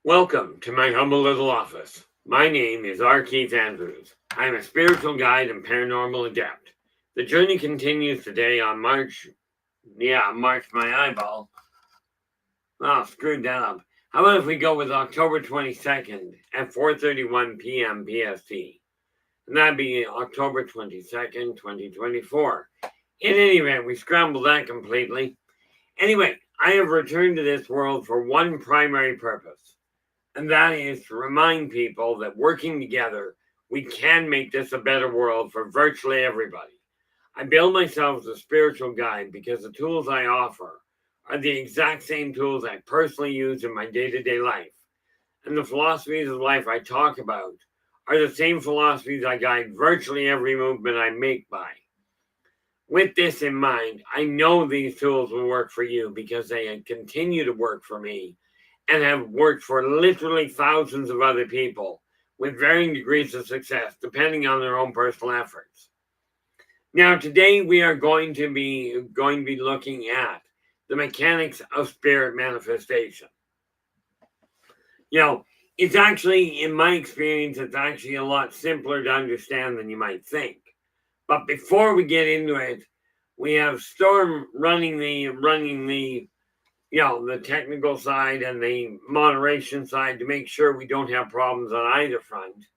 Welcome to my humble little office. My name is R. Keith Andrews. I am a spiritual guide and paranormal adept. The journey continues today on March, my eyeball. Oh, screwed that up. How about if we go with October 22nd at 4:31 p.m. PST? And that'd be October 22nd, 2024. In any event, we scrambled that completely. Anyway, I have returned to this world for one primary purpose, and that is to remind people that working together, we can make this a better world for virtually everybody. I bill myself as a spiritual guide because the tools I offer are the exact same tools I personally use in my day-to-day life. And the philosophies of life I talk about are the same philosophies I guide virtually every movement I make by. With this in mind, I know these tools will work for you because they continue to work for me and have worked for literally thousands of other people with varying degrees of success, depending on their own personal efforts. Now, today we are going to be looking at the mechanics of spirit manifestation. It's actually, in my experience, it's actually a lot simpler to understand than you might think. But before we get into it, we have Storm running the technical side and the moderation side to make sure we don't have problems on either front.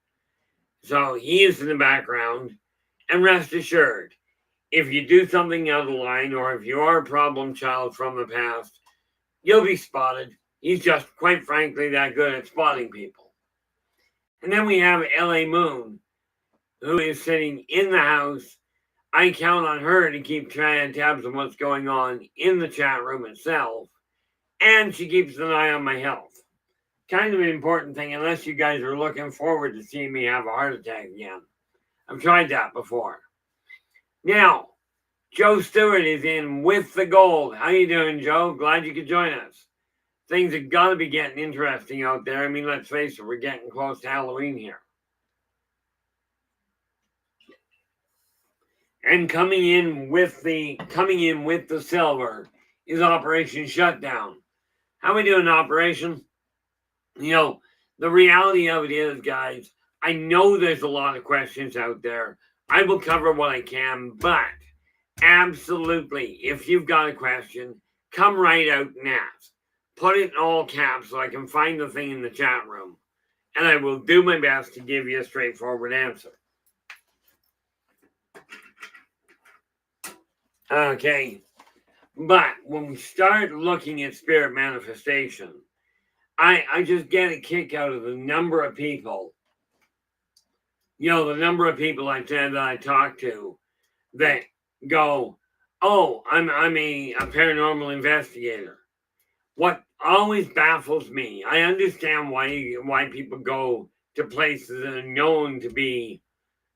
So he is in the background, and rest assured, if you do something out of line or if you are a problem child from the past, you'll be spotted. He's just, quite frankly, that good at spotting people. And then we have LA Moon, who is sitting in the house. I count on her to keep tabs on what's going on in the chat room itself. And she keeps an eye on my health. Kind of an important thing, unless you guys are looking forward to seeing me have a heart attack again. I've tried that before. Now, Joe Stewart is in with the gold. How you doing, Joe? Glad you could join us. Things have got to be getting interesting out there. I mean, let's face it, we're getting close to Halloween here. And coming in with the silver is Operation Shutdown. How we doing, Operation? The reality of it is, guys, I know there's a lot of questions out there. I will cover what I can, but absolutely, if you've got a question, come right out and ask. Put it in all caps so I can find the thing in the chat room, and I will do my best to give you a straightforward answer. Okay, but when we start looking at spirit manifestation, I just get a kick out of the number of people, the number of people I talk to that go, oh, I'm a paranormal investigator. What always baffles me, I understand why people go to places that are known to be,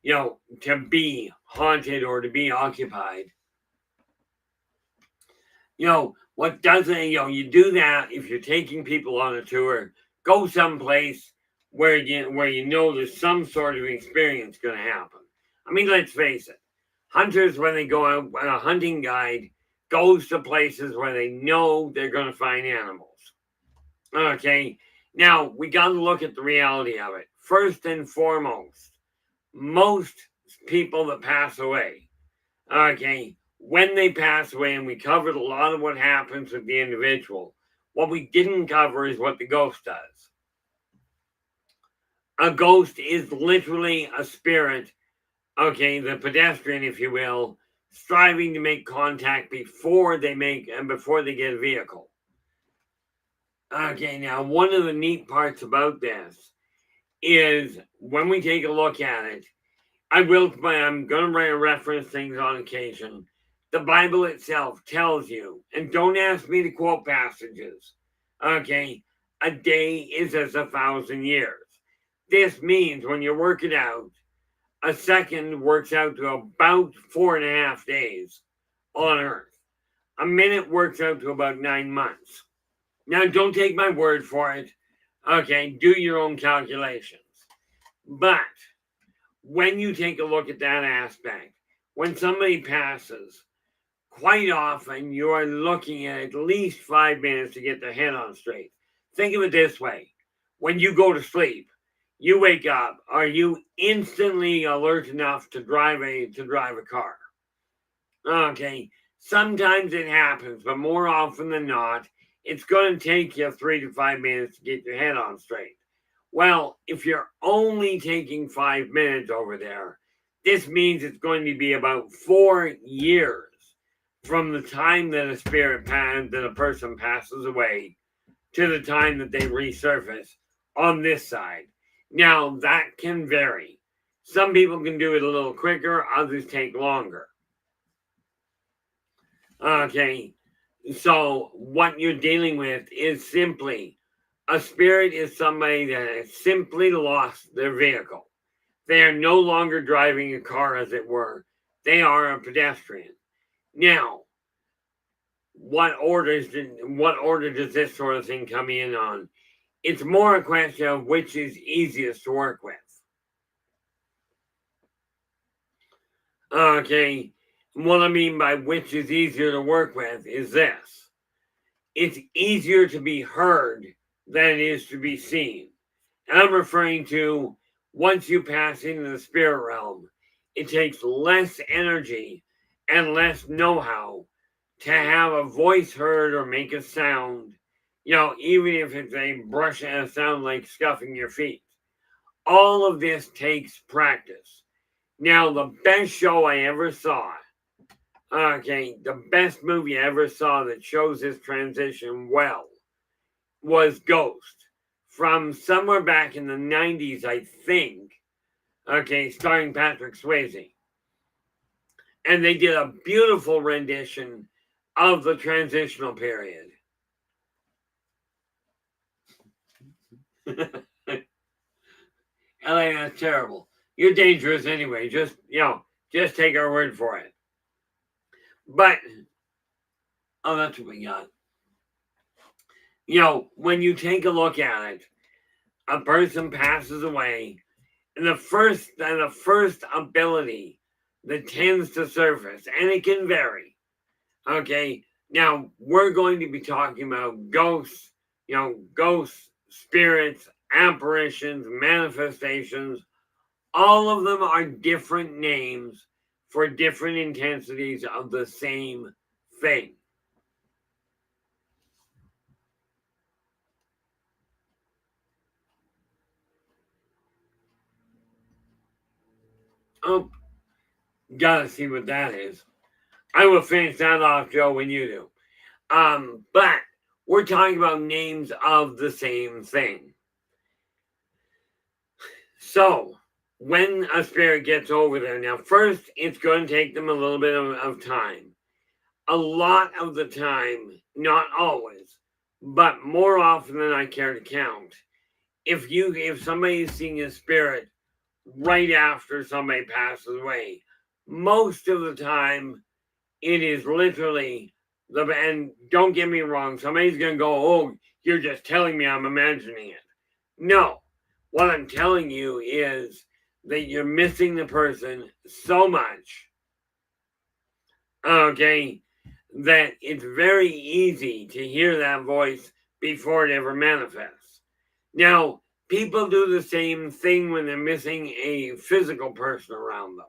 to be haunted or to be occupied. What doesn't, you do that if you're taking people on a tour, go someplace where you know there's some sort of experience going to happen. I mean, let's face it. Hunters, when they go out, a hunting guide goes to places where they know they're going to find animals. Okay, now we got to look at the reality of it. First and foremost, most people that pass away, okay, when they pass away, and we covered a lot of what happens with the individual, what we didn't cover is what the ghost does. A ghost is literally a spirit, okay, the pedestrian, if you will, striving to make contact before they get a vehicle. Okay, now one of the neat parts about this is when we take a look at it, I'm going to reference things on occasion. The Bible itself tells you, and don't ask me to quote passages, okay, a day is as 1,000 years. This means when you work it out, a second works out to about 4.5 days on Earth. A minute works out to about 9 months. Now, don't take my word for it. Okay, do your own calculations. But when you take a look at that aspect, when somebody passes, quite often you are looking at least 5 minutes to get their head on straight. Think of it this way. when you go to sleep, you wake up, are you instantly alert enough to drive a car? Okay, sometimes it happens, but more often than not, it's going to take you 3 to 5 minutes to get your head on straight. Well, if you're only taking 5 minutes over there, this means it's going to be about 4 years from the time that a person passes away to the time that they resurface on this side. Now, that can vary. Some people can do it a little quicker, others take longer. Okay, so what you're dealing with is simply a spirit is somebody that has simply lost their vehicle. They are no longer driving a car, as it were. They are a pedestrian. Now, what order does this sort of thing come in on? It's more a question of which is easiest to work with. Okay, what I mean by which is easier to work with is this. It's easier to be heard than it is to be seen. And I'm referring to once you pass into the spirit realm, it takes less energy and less know-how to have a voice heard or make a sound, even if it's a brush and a sound like scuffing your feet. All of this takes practice. Now, the best show I ever saw, the best movie I ever saw that shows this transition well was Ghost from somewhere back in the 90s, I think, starring Patrick Swayze. And they did a beautiful rendition of the transitional period. LA, that's terrible. You're dangerous anyway. Just take our word for it. But, that's what we got. When you take a look at it, a person passes away, and the first ability that tends to surface, and it can vary. Okay, now we're going to be talking about ghosts, spirits, apparitions, manifestations. All of them are different names for different intensities of the same thing. Oh, gotta see what that is. I will finish that off, Joe, when you do. But we're talking about names of the same thing. So, when a spirit gets over there, now first, it's going to take them a little bit of time. A lot of the time, not always, but more often than I care to count, if somebody is seeing a spirit right after somebody passes away, most of the time it is literally and don't get me wrong, somebody's gonna go, oh, you're just telling me I'm imagining it. No, what I'm telling you is that you're missing the person so much, that it's very easy to hear that voice before it ever manifests. Now, people do the same thing when they're missing a physical person around them.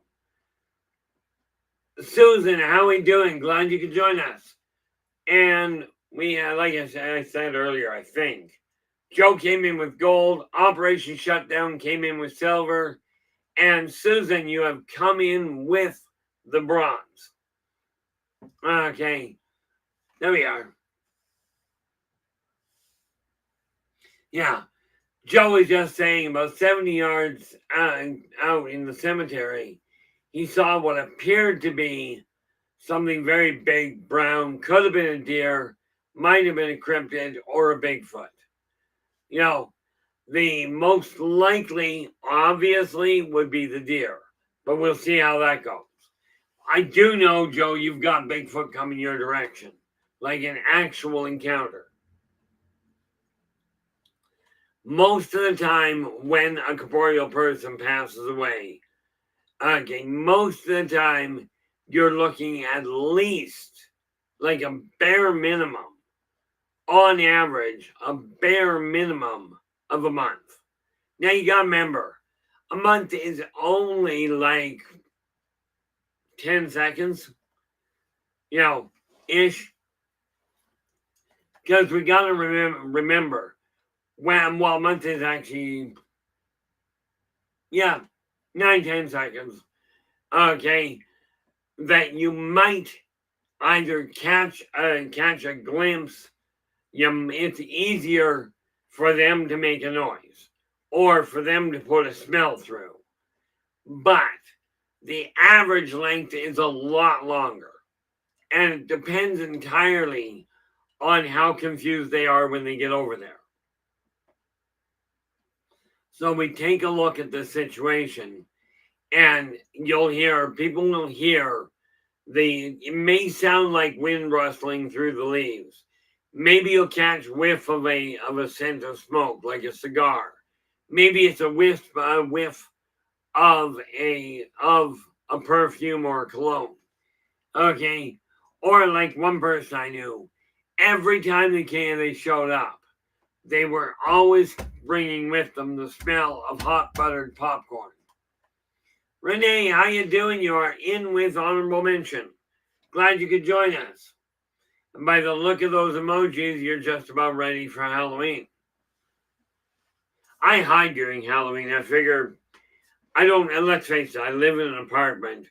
Susan, how are we doing? Glad you could join us. And we, like I said earlier, I think, Joe came in with gold, Operation Shutdown came in with silver, and Susan, you have come in with the bronze. Okay, there we are. Yeah, Joe was just saying about 70 yards out in the cemetery, he saw what appeared to be something very big, brown, could have been a deer, might have been a cryptid, or a Bigfoot. The most likely, obviously, would be the deer, but we'll see how that goes. I do know, Joe, you've got Bigfoot coming your direction, like an actual encounter. Most of the time when a corporeal person passes away, most of the time you're looking at least like a bare minimum, on average, a bare minimum of a month. Now you gotta remember, a month is only like 10 seconds, ish. Because we gotta remember when, well, a month is actually, 9-10 seconds. Okay, that you might either catch a glimpse. It's easier for them to make a noise or for them to put a smell through. But the average length is a lot longer. And it depends entirely on how confused they are when they get over there. So we take a look at the situation, and people will hear it may sound like wind rustling through the leaves. Maybe you'll catch whiff of a scent of smoke, like a cigar. Maybe it's a whiff of a perfume or a cologne. Okay, or like one person I knew, every time they showed up, they were always bringing with them the smell of hot buttered popcorn. Renee, how you doing? You are in with honorable mention. Glad you could join us. And by the look of those emojis, you're just about ready for Halloween. I hide during Halloween. I figure and let's face it, I live in an apartment.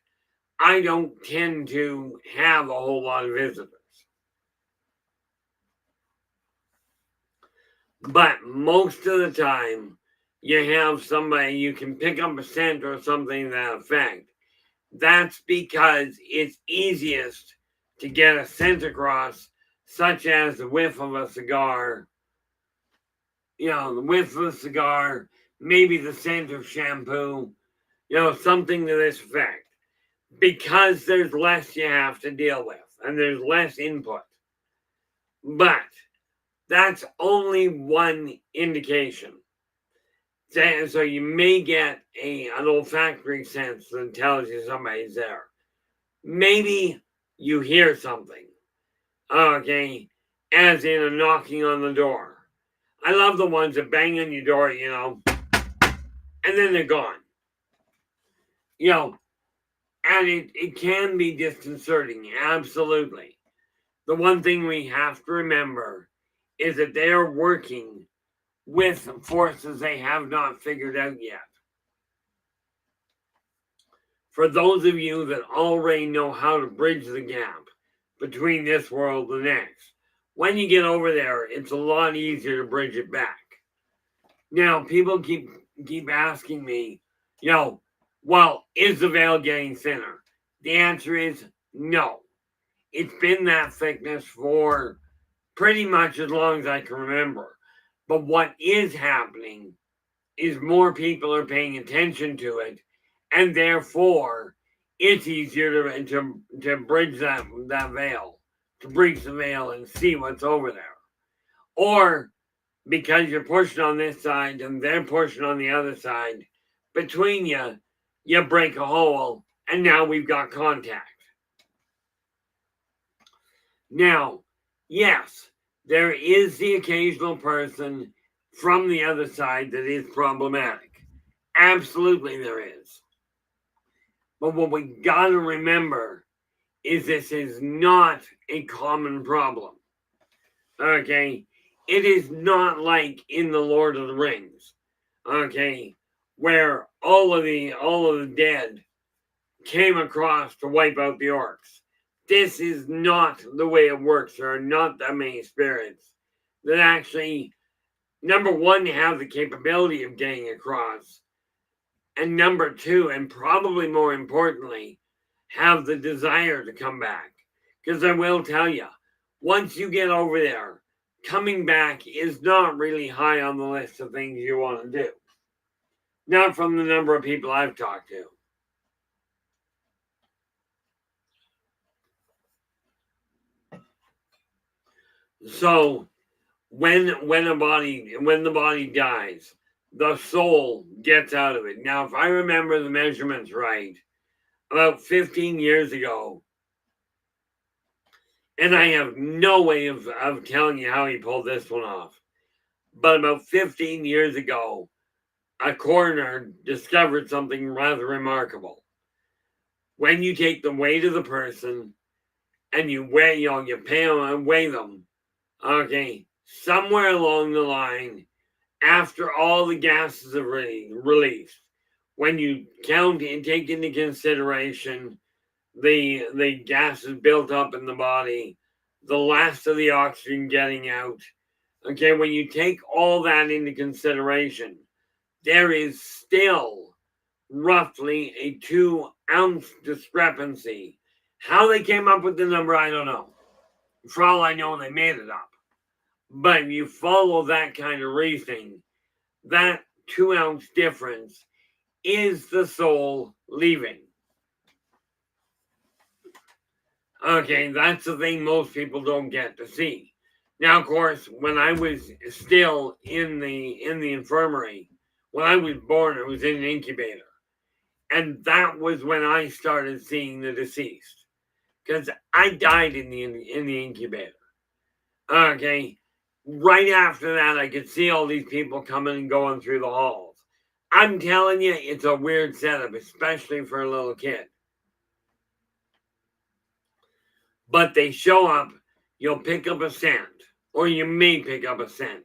I don't tend to have a whole lot of visitors. But most of the time, you have somebody, you can pick up a scent or something to that effect. That's because it's easiest to get a scent across, such as the whiff of a cigar, maybe the scent of shampoo, something to this effect. Because there's less you have to deal with and there's less input. But that's only one indication. So you may get an olfactory sense that tells you somebody's there. Maybe you hear something, okay, as in a knocking on the door. I love the ones that bang on your door, and then they're gone. And it can be disconcerting, absolutely. The one thing we have to remember is that they are working with forces they have not figured out yet. For those of you that already know how to bridge the gap between this world and the next, when you get over there, it's a lot easier to bridge it back. Now, people keep asking me, well, is the veil getting thinner? The answer is no. It's been that thickness for pretty much as long as I can remember. But what is happening is more people are paying attention to it, and therefore it's easier to bridge that veil, to breach the veil and see what's over there. Or because you're pushing on this side and they're pushing on the other side, between you break a hole, and now we've got contact. Now, yes, there is the occasional person from the other side that is problematic. Absolutely there is. But what we gotta remember is this is not a common problem. Okay? It is not like in the Lord of the Rings. Okay? Where all of the dead came across to wipe out the orcs. This is not the way it works. There are not that many spirits that actually, number one, have the capability of getting across, and number two, and probably more importantly, have the desire to come back. Because I will tell you, once you get over there, coming back is not really high on the list of things you want to do. Not from the number of people I've talked to. So when the body dies, the soul gets out of it. Now, if I remember the measurements right, about 15 years ago, and I have no way of telling you how he pulled this one off. But about 15 years ago, a coroner discovered something rather remarkable. When you take the weight of the person and you weigh, you pay them and weigh them, okay, somewhere along the line, after all the gases are released, when you count and take into consideration the gases built up in the body, the last of the oxygen getting out, okay, when you take all that into consideration, there is still roughly a 2-ounce discrepancy. How they came up with the number, I don't know. For all I know, they made it up. But if you follow that kind of reasoning, that 2-ounce difference is the soul leaving. Okay, that's the thing most people don't get to see. Now, of course, when I was still in the infirmary, when I was born, I was in an incubator. And that was when I started seeing the deceased. Because I died in the incubator. Okay. Right after that, I could see all these people coming and going through the halls. I'm telling you, it's a weird setup, especially for a little kid. But they show up, you'll pick up a scent, or you may pick up a scent.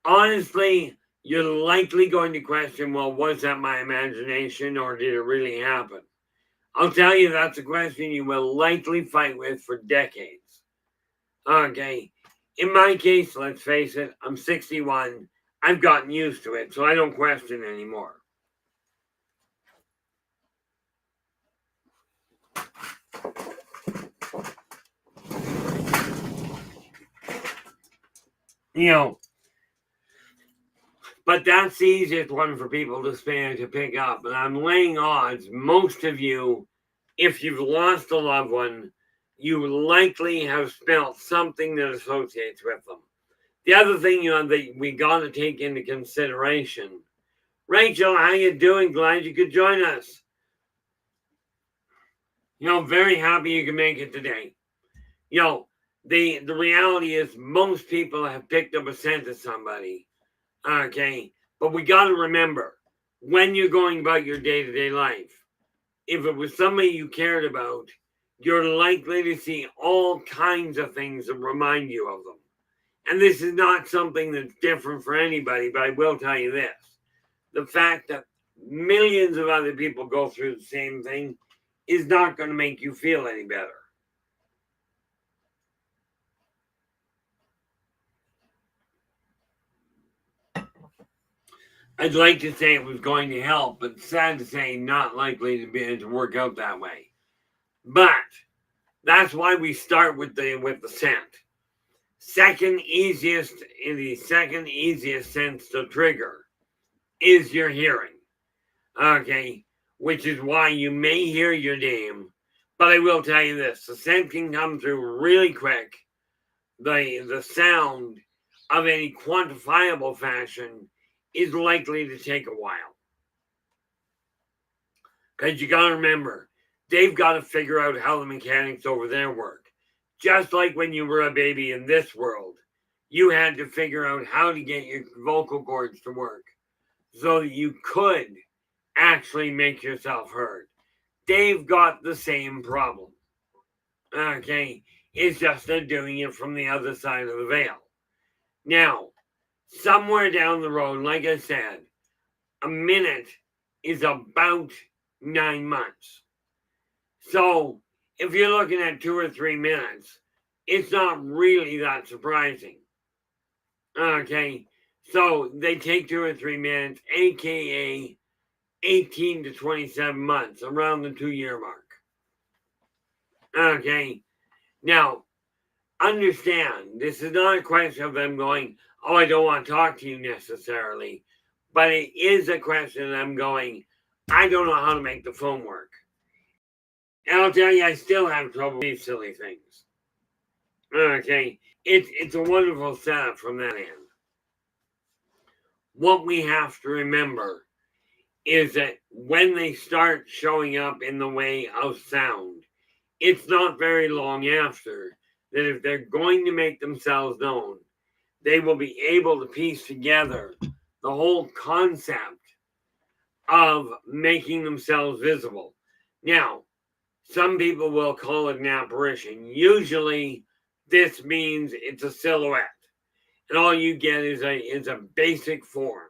Honestly, you're likely going to question, well, was that my imagination or did it really happen? I'll tell you, that's a question you will likely fight with for decades. Okay. In my case, let's face it, I'm 61. I've gotten used to it, so I don't question anymore. You know, but that's the easiest one for people to pick up. And I'm laying odds, most of you, if you've lost a loved one, you likely have spelt something that associates with them. The other thing, that we got to take into consideration. Rachel, how you doing? Glad you could join us. Very happy you can make it today. The reality is most people have picked up a scent of somebody. Okay. But we got to remember, when you're going about your day-to-day life, if it was somebody you cared about, you're likely to see all kinds of things that remind you of them. And this is not something that's different for anybody, but I will tell you this. The fact that millions of other people go through the same thing is not going to make you feel any better. I'd like to say it was going to help, but sad to say, not likely to be able to work out that way. But that's why we start with the scent. The second easiest sense to trigger is your hearing. Okay, which is why you may hear your name, but I will tell you this: the scent can come through really quick. The sound of any quantifiable fashion is likely to take a while. Because you got to remember, they've got to figure out how the mechanics over there work. Just like when you were a baby in this world, you had to figure out how to get your vocal cords to work so that you could actually make yourself heard. They've got the same problem. Okay, it's just they're doing it from the other side of the veil. Now, somewhere down the road, like I said, a minute is about 9 months. So if you're looking at 2 or 3 minutes, it's not really that surprising. Okay, so they take 2 or 3 minutes, aka 18 to 27 months, around the 2-year mark. Okay, now understand, this is not a question of them going, oh, I don't want to talk to you necessarily, but it is a question of them going, I don't know how to make the phone work. And I'll tell you, I still have trouble with these silly things. Okay, it's a wonderful setup from that end. What we have to remember is that when they start showing up in the way of sound, it's not very long after that if they're going to make themselves known, they will be able to piece together the whole concept of making themselves visible. Now, some people will call it an apparition. Usually, this means it's a silhouette, and all you get is a basic form.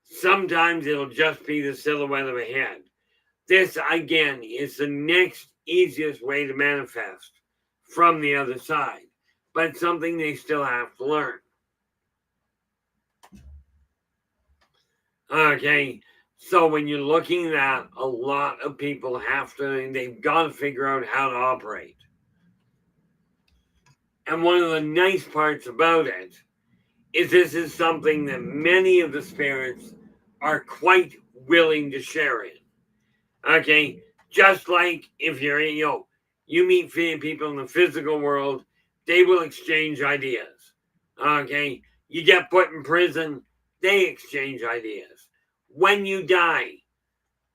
Sometimes it'll just be the silhouette of a head. This, again, is the next easiest way to manifest from the other side, but it's something they still have to learn. Okay, so when you're looking at that, a lot of people they've got to figure out how to operate. And one of the nice parts about it is this is something that many of the spirits are quite willing to share in. Okay, just like if you meet people in the physical world, they will exchange ideas. Okay, you get put in prison, they exchange ideas. When you die,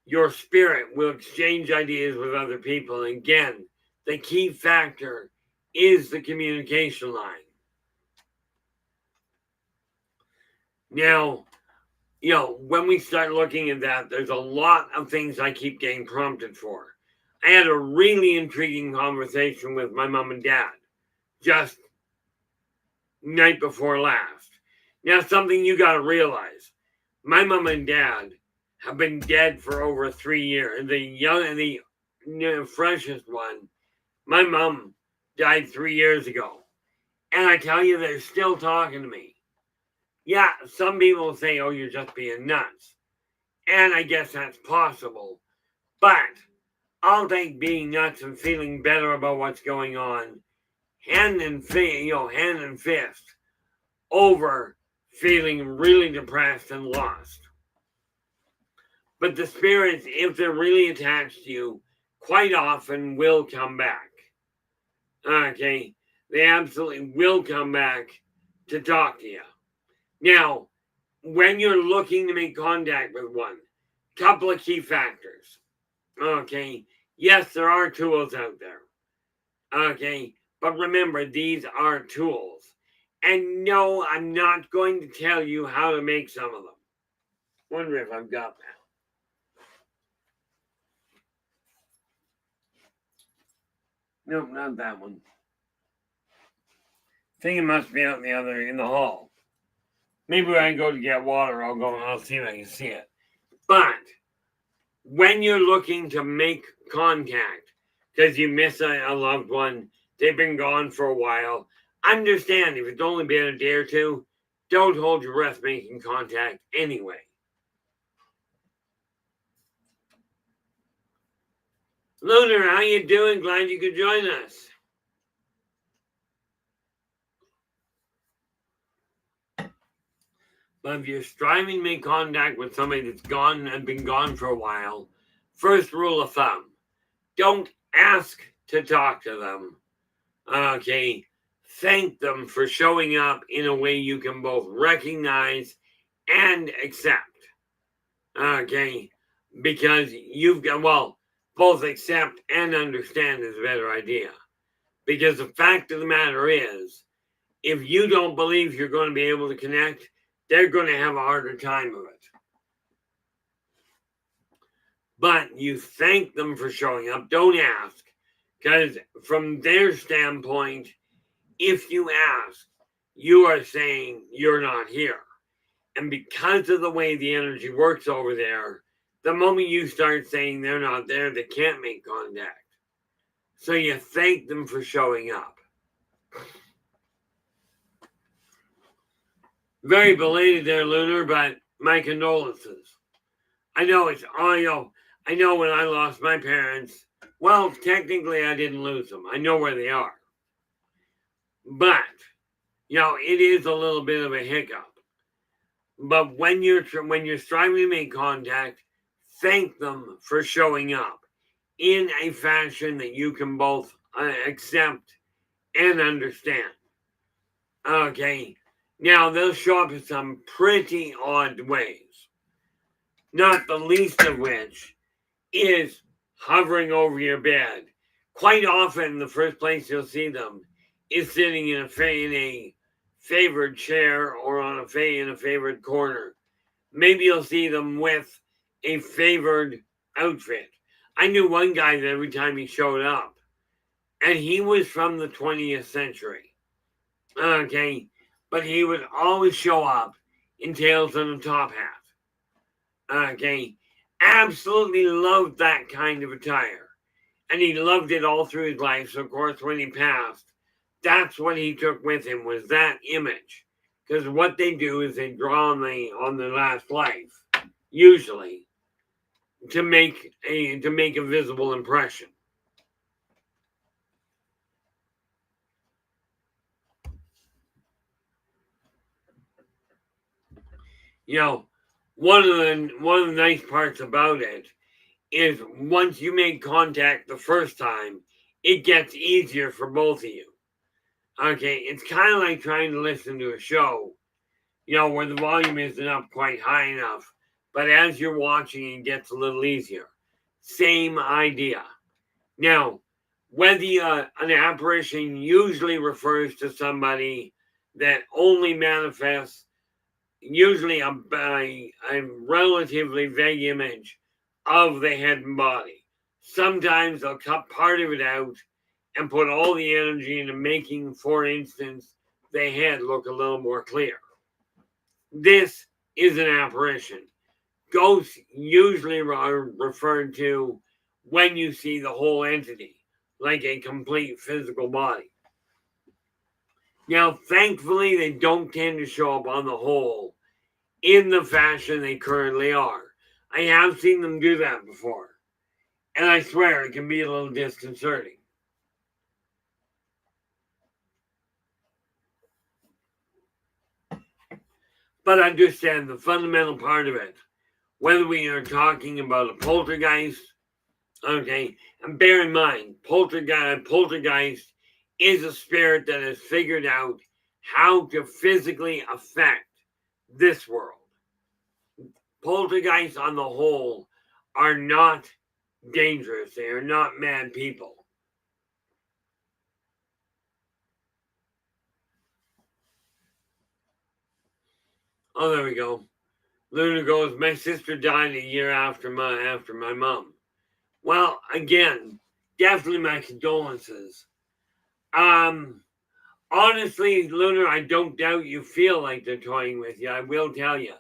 your spirit will exchange ideas with other people. And again, the key factor is the communication line. Now, when we start looking at that, there's a lot of things I keep getting prompted for. I had a really intriguing conversation with my mom and dad just night before last. Now, something you got to realize, my mom and dad have been dead for over 3 years. The freshest one, my mom died 3 years ago. And I tell you, they're still talking to me. Yeah, some people say, oh, you're just being nuts. And I guess that's possible. But I'll take being nuts and feeling better about what's going on hand and fist over feeling really depressed and lost. But the spirits, if they're really attached to you, quite often will come back. Okay, they absolutely will come back to talk to you. Now, when you're looking to make contact with one, couple of key factors. Okay, yes, there are tools out there. Okay, but remember, these are tools. And no, I'm not going to tell you how to make some of them. Wonder if I've got that. Nope, not that one. Think it must be out in the hall. Maybe when I go to get water, I'll see if I can see it. But when you're looking to make contact, because you miss a loved one, they've been gone for a while, understand if it's only been a day or two, don't hold your breath making contact anyway. Lunar, how you doing? Glad you could join us. But if you're striving to make contact with somebody that's gone and been gone for a while, first rule of thumb, don't ask to talk to them. Okay, thank them for showing up in a way you can both recognize and accept. Okay, because you've got, both accept and understand is a better idea. Because the fact of the matter is, if you don't believe you're going to be able to connect, they're going to have a harder time of it. But you thank them for showing up. Don't ask. Because from their standpoint, if you ask, you are saying you're not here. And because of the way the energy works over there, the moment you start saying they're not there, they can't make contact. So you thank them for showing up. Very belated there, Lunar, but my condolences. I know I know when I lost my parents, well, technically I didn't lose them. I know where they are. But, it is a little bit of a hiccup. But when you're striving to make contact, thank them for showing up in a fashion that you can both accept and understand. Okay, now they'll show up in some pretty odd ways, not the least of which is hovering over your bed. Quite often, the first place you'll see them is sitting in a favored chair or in a favored corner. Maybe you'll see them with a favored outfit. I knew one guy that every time he showed up, and he was from the 20th century. Okay, but he would always show up in tails and a top hat. Okay, absolutely loved that kind of attire. And he loved it all through his life. So, of course, when he passed, that's what he took with him was that image. Because what they do is they draw on the last life, usually, to make a visible impression. You know, one of the nice parts about it is once you make contact the first time, it gets easier for both of you. Okay, it's kind of like trying to listen to a show, where the volume isn't up quite high enough, but as you're watching, it gets a little easier. Same idea. Now, whether an apparition usually refers to somebody that only manifests usually a relatively vague image of the head and body. Sometimes they'll cut part of it out and put all the energy into making, for instance, the head look a little more clear. This is an apparition. Ghosts usually are referred to when you see the whole entity, like a complete physical body. Now, thankfully, they don't tend to show up on the whole in the fashion they currently are. I have seen them do that before, and I swear it can be a little disconcerting. But understand the fundamental part of it, whether we are talking about a poltergeist, okay, and bear in mind, poltergeist is a spirit that has figured out how to physically affect this world. Poltergeists on the whole are not dangerous. They are not mad people. Oh, there we go. Luna goes, my sister died a year after my mom. Well, again, definitely my condolences. Honestly, Luna, I don't doubt you feel like they're toying with you. I will tell you.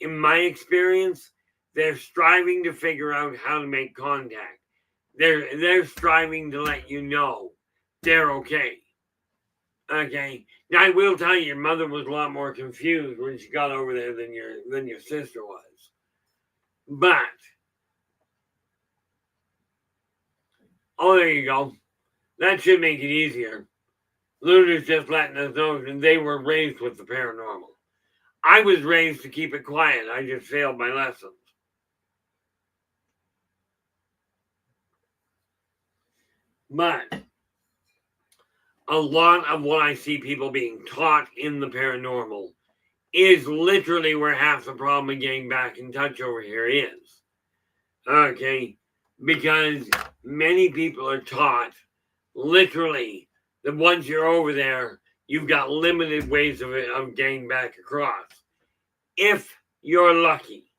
In my experience, they're striving to figure out how to make contact. They're striving to let you know they're okay. Okay. Now I will tell you, your mother was a lot more confused when she got over there than your sister was. But oh, there you go. That should make it easier. Luna's just letting us know that they were raised with the paranormal. I was raised to keep it quiet. I just failed my lessons. But a lot of what I see people being taught in the paranormal is literally where half the problem of getting back in touch over here is. Okay? Because many people are taught literally that once you're over there, you've got limited ways of getting back across. If you're lucky.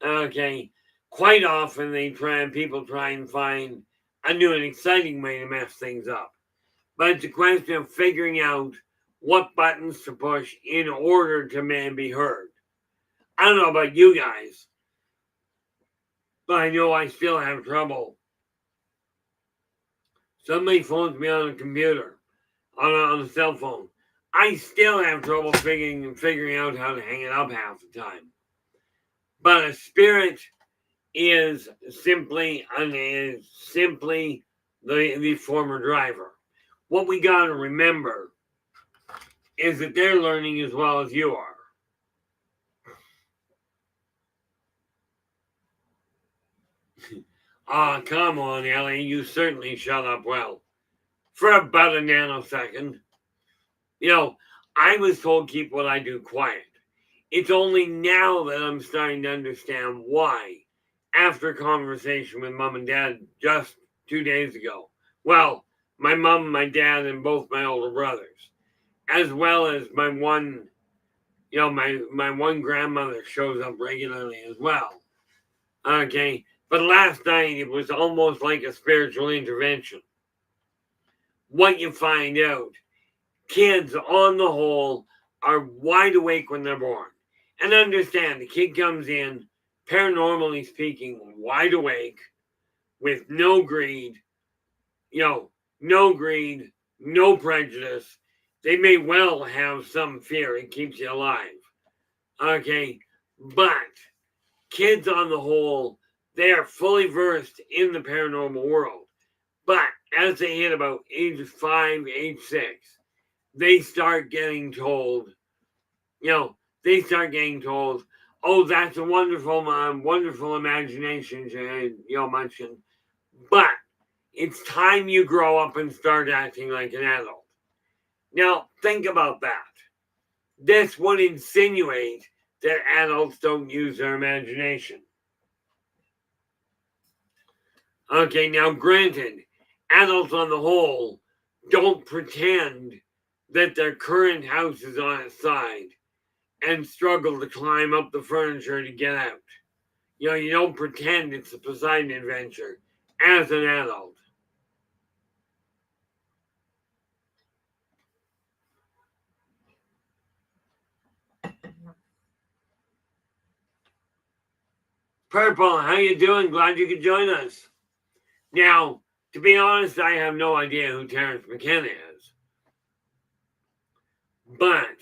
Okay? Quite often people try and find a new and exciting way to mess things up. But it's a question of figuring out what buttons to push in order to be heard. I don't know about you guys, but I know I still have trouble. Somebody phones me on a computer, on a cell phone. I still have trouble figuring out how to hang it up half the time. But a spirit is simply the former driver. What we got to remember is that they're learning as well as you are. Come on, Ellie. You certainly shut up well. For about a nanosecond. I was told keep what I do quiet. It's only now that I'm starting to understand why, after a conversation with mom and dad just 2 days ago. Well, my mom, my dad, and both my older brothers. as well as my one, my one grandmother shows up regularly as well. Okay, but last night it was almost like a spiritual intervention. What you find out, kids on the whole are wide awake when they're born. And understand, the kid comes in, paranormally speaking, wide awake, with no greed, no greed, no prejudice. They may well have some fear. It keeps you alive. Okay, but kids on the whole, they are fully versed in the paranormal world. But as they hit about age 5, age 6, they start getting told, they start getting told, oh, that's a wonderful imagination, mentioned. But it's time you grow up and start acting like an adult. Now, think about that. This would insinuate that adults don't use their imagination. Okay, now granted, adults on the whole don't pretend that their current house is on its side and struggle to climb up the furniture to get out. You don't pretend it's a Poseidon adventure as an adult. Purple, how you doing? Glad you could join us. Now, to be honest, I have no idea who Terrence McKenna is. But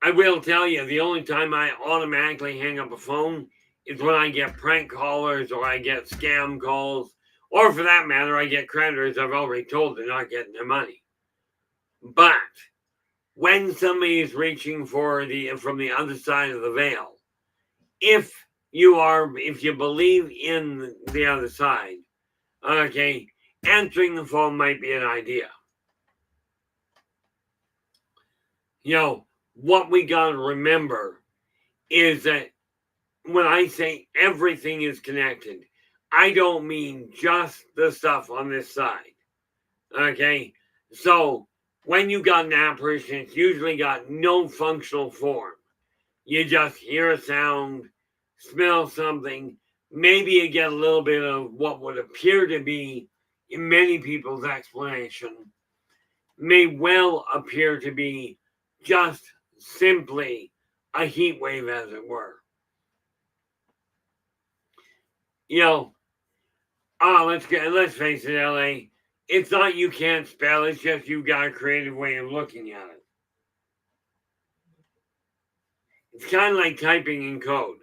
I will tell you, the only time I automatically hang up a phone is when I get prank callers or I get scam calls, or for that matter, I get creditors I've already told they're not getting their money. But when somebody is reaching from the other side of the veil, if you believe in the other side, okay, answering the phone might be an idea. What we got to remember is that when I say everything is connected, I don't mean just the stuff on this side. Okay? So, when you got an apparition, it's usually got no functional form. You just hear a sound, smell something, maybe you get a little bit of what would appear to be, in many people's explanation, may well appear to be just simply a heat wave, as it were. Let's face it, LA. It's not you can't spell, it's just you've got a creative way of looking at it. It's kind of like typing in code.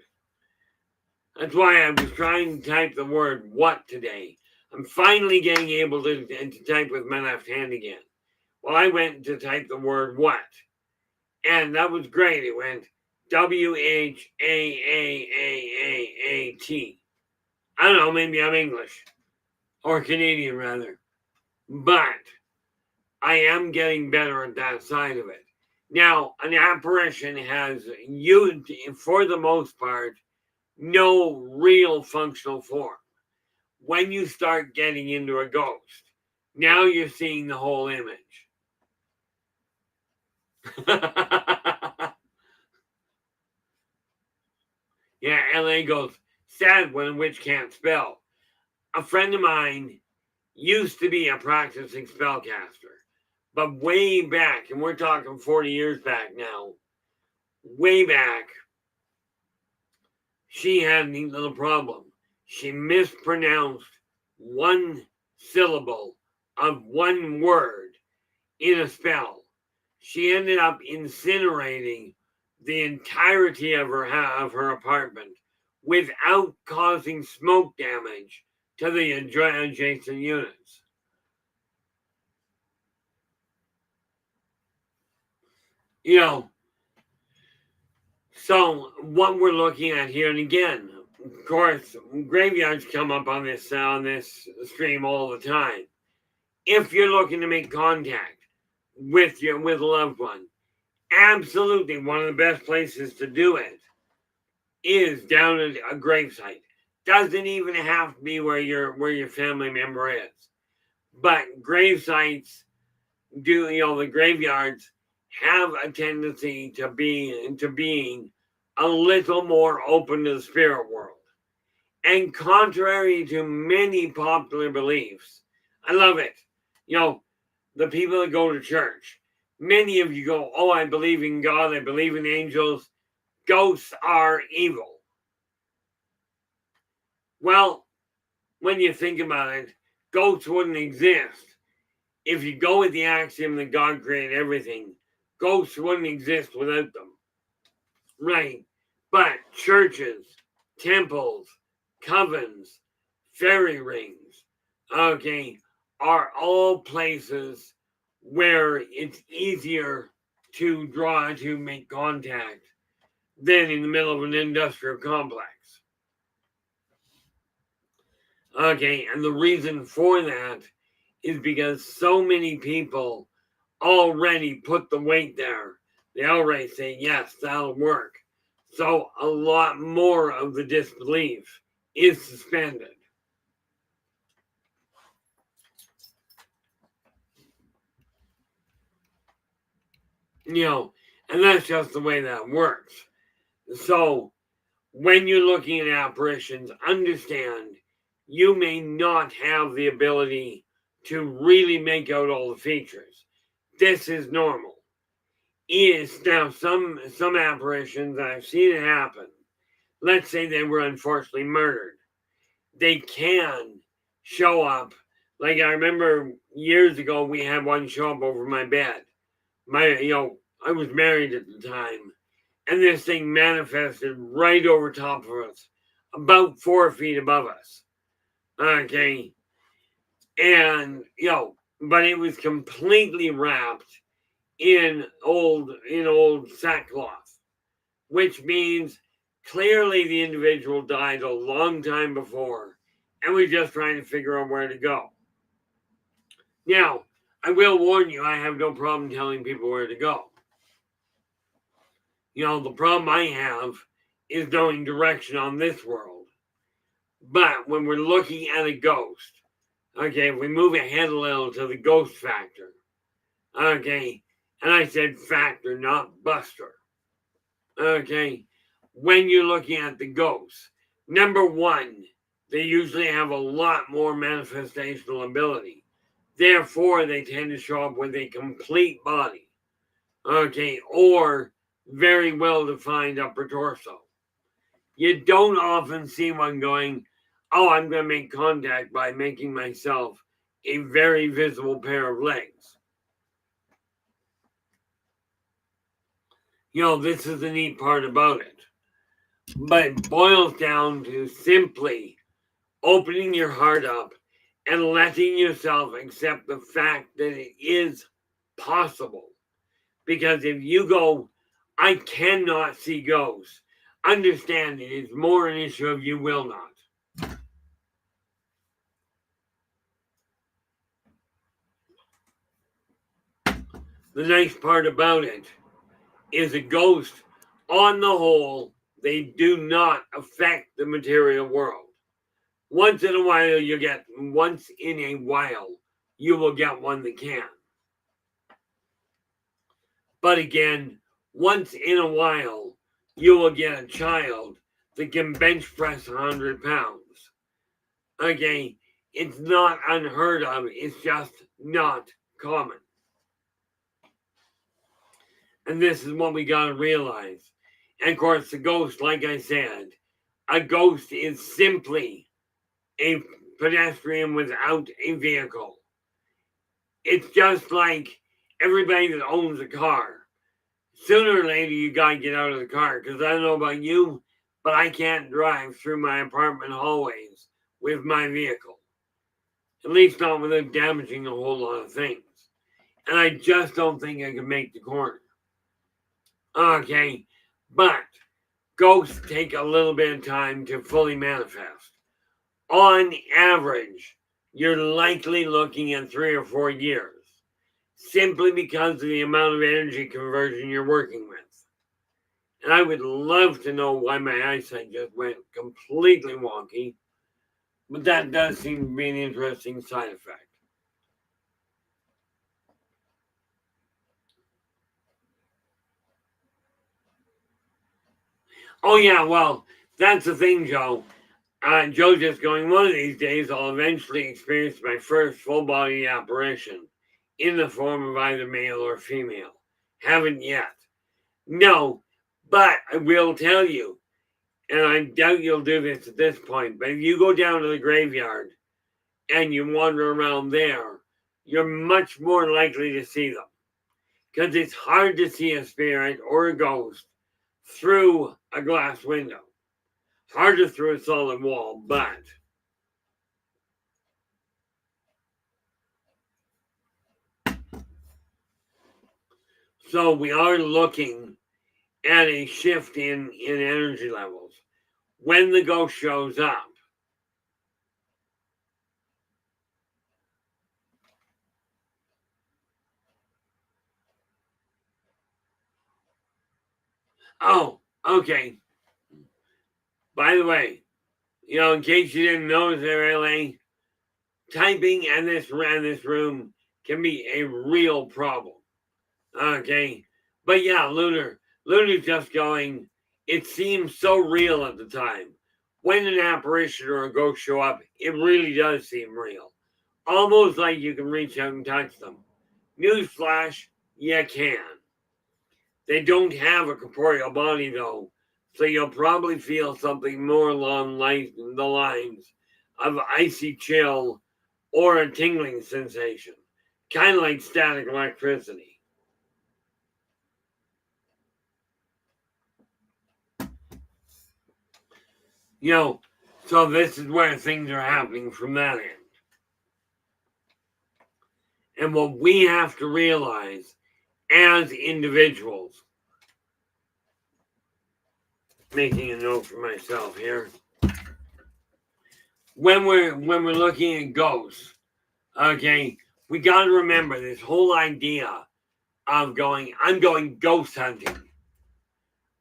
That's why I was trying to type the word what today. I'm finally getting able to type with my left hand again. Well, I went to type the word what. And that was great. It went WHAAAAAT. I don't know, maybe I'm English. Or Canadian, rather. But I am getting better at that side of it. Now, an apparition has, for the most part, no real functional form. When you start getting into a ghost, now you're seeing the whole image. Yeah, LA goes, sad when a witch can't spell. A friend of mine used to be a practicing spellcaster, but way back, and we're talking 40 years back now, way back, she had a neat little problem. She mispronounced one syllable of one word in a spell. She ended up incinerating the entirety of her apartment without causing smoke damage to the adjacent units. So what we're looking at here, and again, of course, graveyards come up on this stream all the time. If you're looking to make contact with a loved one, absolutely one of the best places to do it is down at a gravesite. Doesn't even have to be where your family member is, but gravesites the graveyards have a tendency to being a little more open to the spirit world. And contrary to many popular beliefs, I love it. The people that go to church, many of you go, oh, I believe in God, I believe in angels. Ghosts are evil. Well, when you think about it, ghosts wouldn't exist. If you go with the axiom that God created everything, ghosts wouldn't exist without them. Right. But churches, temples, covens, fairy rings, okay, are all places where it's easier to make contact than in the middle of an industrial complex. Okay, and the reason for that is because so many people already put the weight there. They already say, yes, that'll work. So a lot more of the disbelief is suspended. And that's just the way that works. So when you're looking at apparitions, understand you may not have the ability to really make out all the features. This is normal. Now some apparitions I've seen it happen. Let's say they were unfortunately murdered. They can show up. Like I remember years ago, we had one show up over my bed. I was married at the time, and this thing manifested right over top of us, about 4 feet above us. Okay, and but it was completely wrapped in old sackcloth, which means clearly the individual died a long time before and we're just trying to figure out where to go. Now, I will warn you, I have no problem telling people where to go. The problem I have is knowing direction on this world. But when we're looking at a ghost, okay, if we move ahead a little to the ghost factor, okay, and I said factor, not buster, okay, when you're looking at the ghosts, number one, they usually have a lot more manifestational ability. Therefore, they tend to show up with a complete body, okay, or very well defined upper torso. You don't often see one going, oh, I'm going to make contact by making myself a very visible pair of legs. This is the neat part about it. But it boils down to simply opening your heart up and letting yourself accept the fact that it is possible. Because if you go, I cannot see ghosts, understand it is more an issue of you will not. The nice part about it is a ghost, on the whole, they do not affect the material world. Once in a while, you will get one that can. But again, once in a while, you will get a child that can bench press 100 pounds. Okay, it's not unheard of, it's just not common. And this is what we gotta realize. And of course, the ghost, like I said, a ghost is simply a pedestrian without a vehicle. It's just like everybody that owns a car. Sooner or later, you gotta get out of the car, because I don't know about you, but I can't drive through my apartment hallways with my vehicle. At least not without damaging a whole lot of things. And I just don't think I can make the corner. Okay, but ghosts take a little bit of time to fully manifest. On average, you're likely looking at 3 or 4 years, simply because of the amount of energy conversion you're working with. And I would love to know why my eyesight just went completely wonky, but that does seem to be an interesting side effect. Oh, yeah, well, that's the thing, Joe. Joe's just going, one of these days I'll eventually experience my first full body apparition in the form of either male or female. Haven't yet. No, but I will tell you, and I doubt you'll do this at this point, but if you go down to the graveyard and you wander around there, you're much more likely to see them. Because it's hard to see a spirit or a ghost through a glass window. Harder through a solid wall, but so we are looking at a shift in energy levels when the ghost shows up. Oh, okay. By the way, in case you didn't notice there, LA, typing in this room can be a real problem. Okay. But yeah, Lunar's just going, it seems so real at the time. When an apparition or a ghost show up, it really does seem real. Almost like you can reach out and touch them. Newsflash, you can. They don't have a corporeal body though, so you'll probably feel something more along the lines of icy chill or a tingling sensation, kind of like static electricity. So this is where things are happening from that end. And what we have to realize as individuals, making a note for myself here, when we're looking at ghosts, okay, we got to remember this whole idea of I'm going ghost hunting.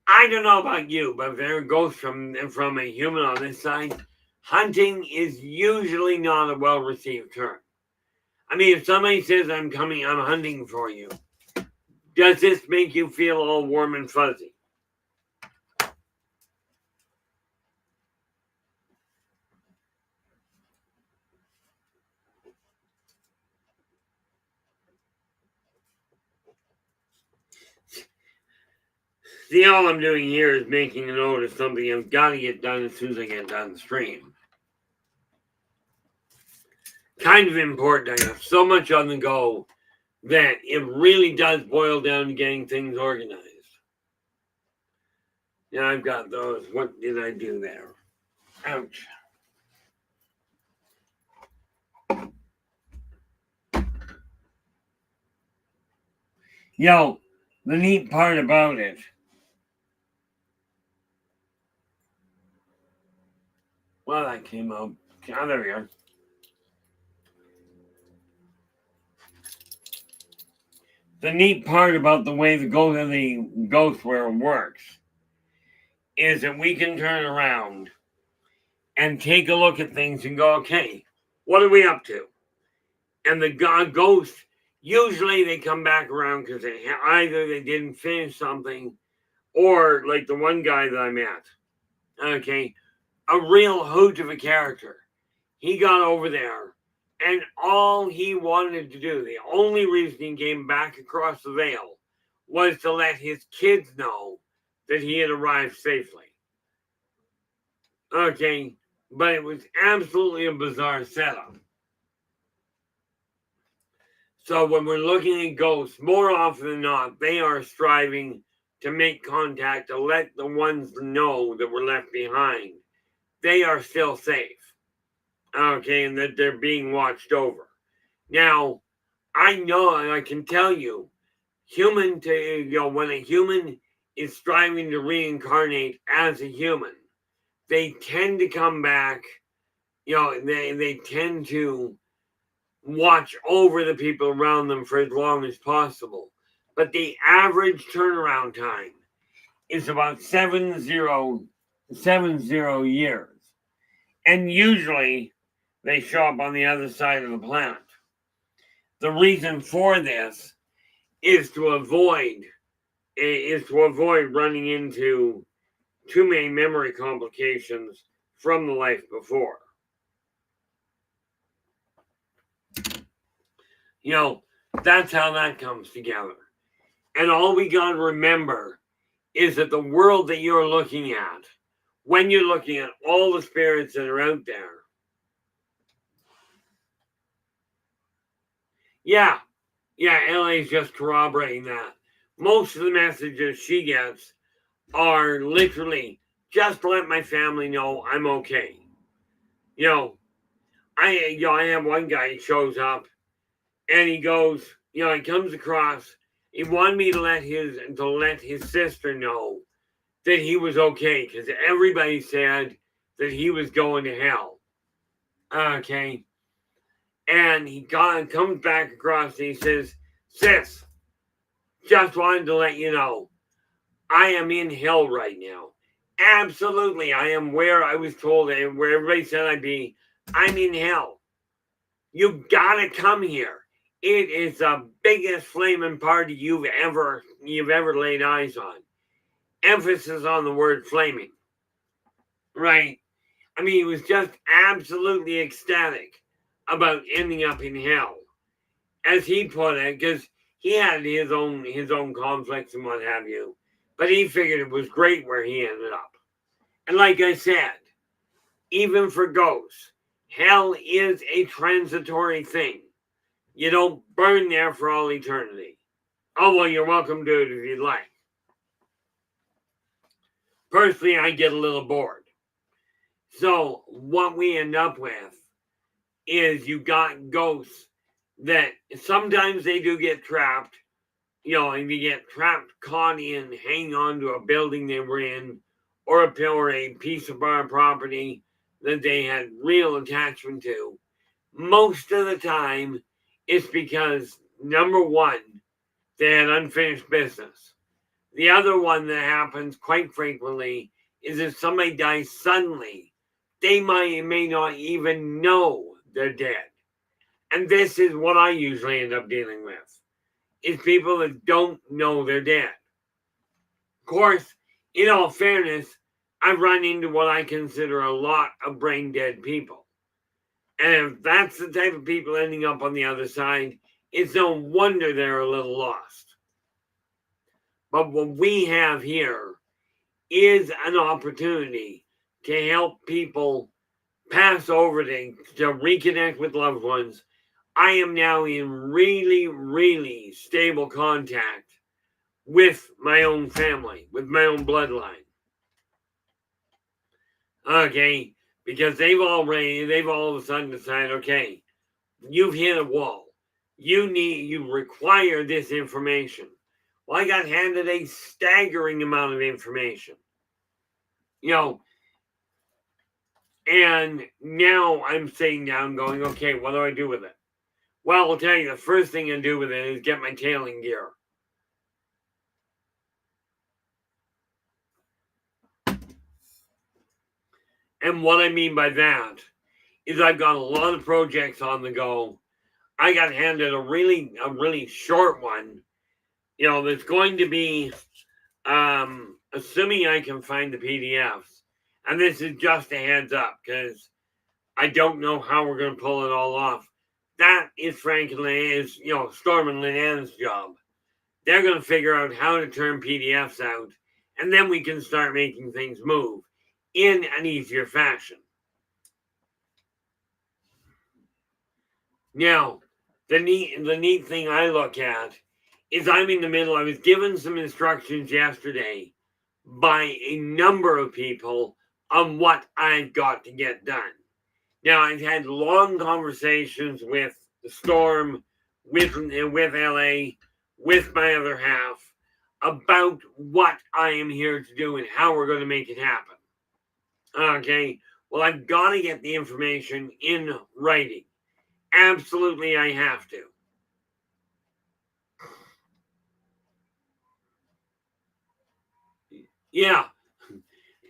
I don't know about you, but if there are ghosts from a human on this side, hunting is usually not a well received term. I mean, if somebody says I'm hunting for you, does this make you feel all warm and fuzzy? See, all I'm doing here is making a note of something I've got to get done as soon as I get done the stream. Kind of important. I have so much on the go that it really does boil down to getting things organized. Yeah, I've got those. What did I do there? Ouch. The neat part about it. Well, that came out. Oh, there we are. The neat part about the way the Ghostware works is that we can turn around and take a look at things and go, okay, what are we up to? And the ghosts, usually they come back around because either they didn't finish something or like the one guy that I met, okay, a real hoot of a character. He got over there and all he wanted to do, the only reason he came back across the veil was to let his kids know that he had arrived safely. Okay, but it was absolutely a bizarre setup. So when we're looking at ghosts, more often than not, they are striving to make contact to let the ones know that were left behind they are still safe. Okay, and that they're being watched over. Now, I know and I can tell you, when a human is striving to reincarnate as a human, they tend to come back, they tend to watch over the people around them for as long as possible. But the average turnaround time is about 70 years. And usually they show up on the other side of the planet. The reason for this is to avoid running into too many memory complications from the life before. That's how that comes together. And all we got to remember is that the world that you're looking at, when you're looking at all the spirits that are out there, yeah, LA's just corroborating that. Most of the messages she gets are literally, just let my family know I'm okay. I have one guy who shows up and he goes, he comes across, he wanted me to let his sister know that he was okay because everybody said that he was going to hell. Okay. And he comes back across and he says, sis, just wanted to let you know, I am in hell right now. Absolutely, I am where I was told and where everybody said I'd be. I'm in hell. You gotta come here. It is the biggest flaming party you've ever laid eyes on. Emphasis on the word flaming. Right? I mean, he was just absolutely ecstatic about ending up in hell, as he put it, because he had his own conflicts and what have you. But he figured it was great where he ended up. And like I said, even for ghosts, hell is a transitory thing. You don't burn there for all eternity. Oh, well, you're welcome to it if you'd like. Personally, I get a little bored. So what we end up with is you got ghosts that sometimes they do get trapped, and they get trapped, caught in, hang on to a building they were in, or a piece of our property that they had real attachment to. Most of the time, it's because, number one, they had unfinished business. The other one that happens quite frequently is if somebody dies suddenly, they may not even know they're dead. And this is what I usually end up dealing with, is people that don't know they're dead. Of course, in all fairness, I've run into what I consider a lot of brain dead people. And if that's the type of people ending up on the other side, it's no wonder they're a little lost. But what we have here is an opportunity to help people pass over to reconnect with loved ones. I am now in really, really stable contact with my own family, with my own bloodline. Okay, because they've all of a sudden decided, okay, you've hit a wall. You require this information. Well, I got handed a staggering amount of information. And now I'm sitting down going, okay, what do I do with it? Well, I'll tell you, the first thing I do with it is get my tailing gear. And what I mean by that is I've got a lot of projects on the go. I got handed a really short one, that's going to be, assuming I can find the PDFs. And this is just a heads up because I don't know how we're going to pull it all off. That is frankly Storm and Lynn job. They're going to figure out how to turn PDFs out, and then we can start making things move in an easier fashion. Now, the neat thing I look at is I'm in the middle. I was given some instructions yesterday by a number of people on what I've got to get done. Now, I've had long conversations with Storm, with LA, with my other half about what I am here to do and how we're going to make it happen. Okay, well, I've got to get the information in writing. Absolutely, I have to. Yeah,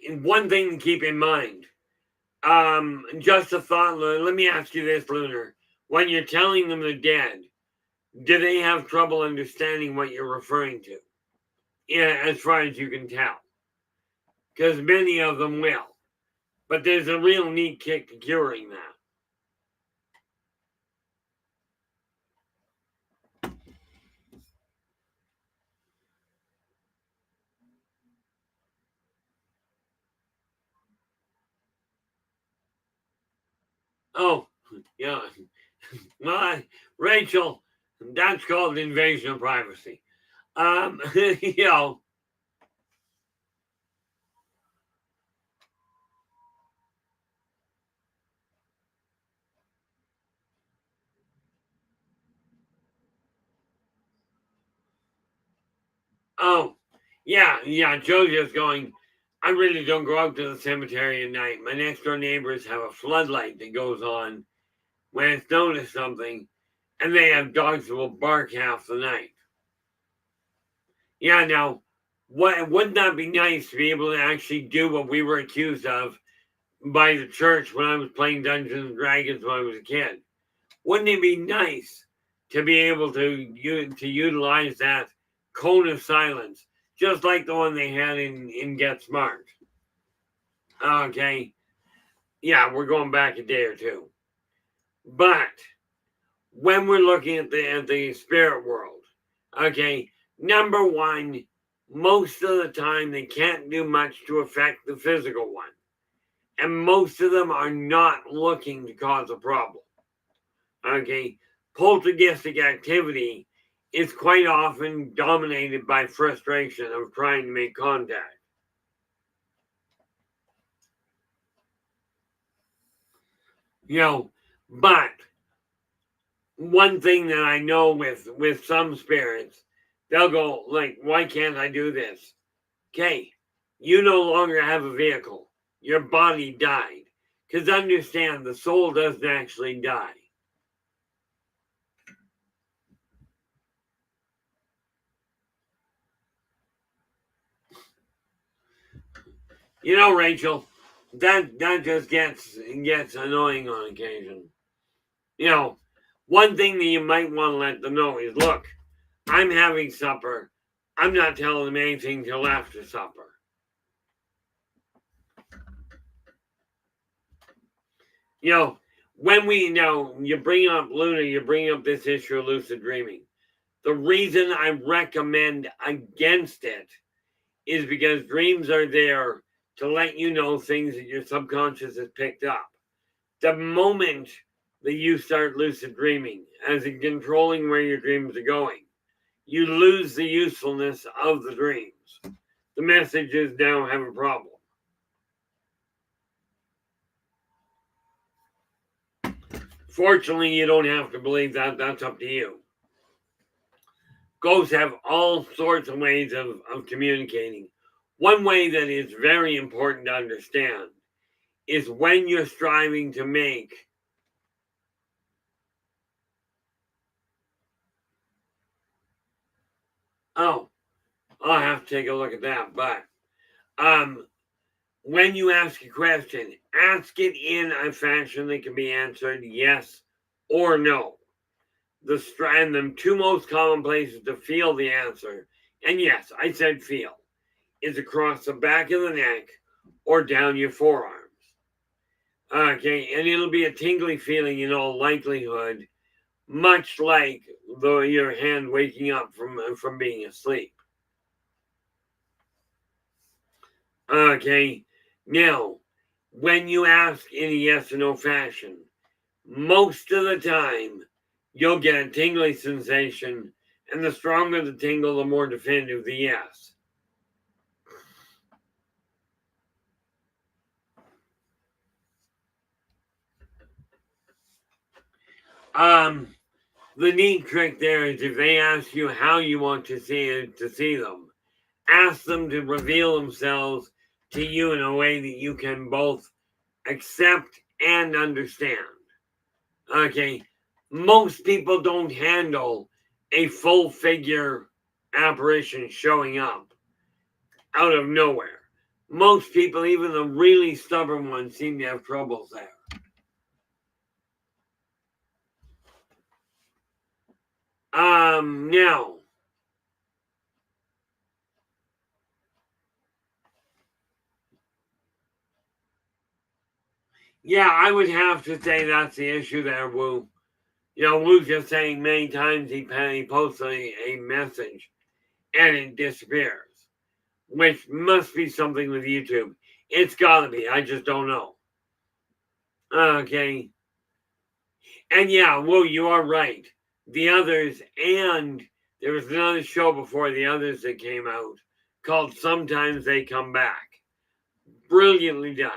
and one thing to keep in mind. Just a thought. Let me ask you this, Lunar. When you're telling them they're dead, do they have trouble understanding what you're referring to? Yeah, as far as you can tell. because many of them will. But there's a real neat kick to curing that. Oh, yeah. Well, Rachel, that's called invasion of privacy. You know, oh, yeah, JoJo's going, I really don't go out to the cemetery at night. My next door neighbors have a floodlight that goes on when it's noticed something, and they have dogs that will bark half the night. Yeah, now, wouldn't that be nice to be able to actually do what we were accused of by the church when I was playing Dungeons and Dragons when I was a kid? Wouldn't it be nice to be able to utilize that cone of silence, just like the one they had in Get Smart? Okay, yeah, we're going back a day or two, but when we're looking at the spirit world, okay, number one, most of the time they can't do much to affect the physical one, and most of them are not looking to cause a problem. Okay, poltergeistic activity is quite often dominated by frustration of trying to make contact. You know, but one thing that I know with some spirits, they'll go like, "Why can't I do this?" Okay, you no longer have a vehicle. Your body died. Because understand, the soul doesn't actually die. You know, Rachel, that just gets annoying on occasion. You know, one thing that you might want to let them know is, look, I'm having supper. I'm not telling them anything till after supper. You know, when we know you bring up Luna, you bring up this issue of lucid dreaming. The reason I recommend against it is because dreams are there to let you know things that your subconscious has picked up. The moment that you start lucid dreaming, as in controlling where your dreams are going, you lose the usefulness of the dreams. The messages now have a problem. Fortunately, you don't have to believe that. That's up to you. Ghosts have all sorts of ways of communicating. One way that is very important to understand is when you're striving to make oh, I'll have to take a look at that. But um when you ask a question, ask it in a fashion that can be answered yes or no. And the two most common places to feel the answer, and yes, I said feel, is across the back of the neck or down your forearms. Okay, and it'll be a tingly feeling in all likelihood, much like your hand waking up from being asleep. Okay, now when you ask in a yes or no fashion, most of the time you'll get a tingly sensation, and the stronger the tingle, the more definitive the yes. Um, the neat trick there is if they ask you how you want to see them, ask them to reveal themselves to you in a way that you can both accept and understand. Okay, most people don't handle a full figure apparition showing up out of nowhere. Most people, even the really stubborn ones, seem to have troubles there. Now, Yeah, I would have to say that's the issue there, Wu. Wu's just saying many times he posts a message and it disappears, which must be something with YouTube. It's gotta be. I just don't know. Okay. And yeah, Wu, you are right. The others, and there was another show before the others that came out called Sometimes They Come Back. Brilliantly done.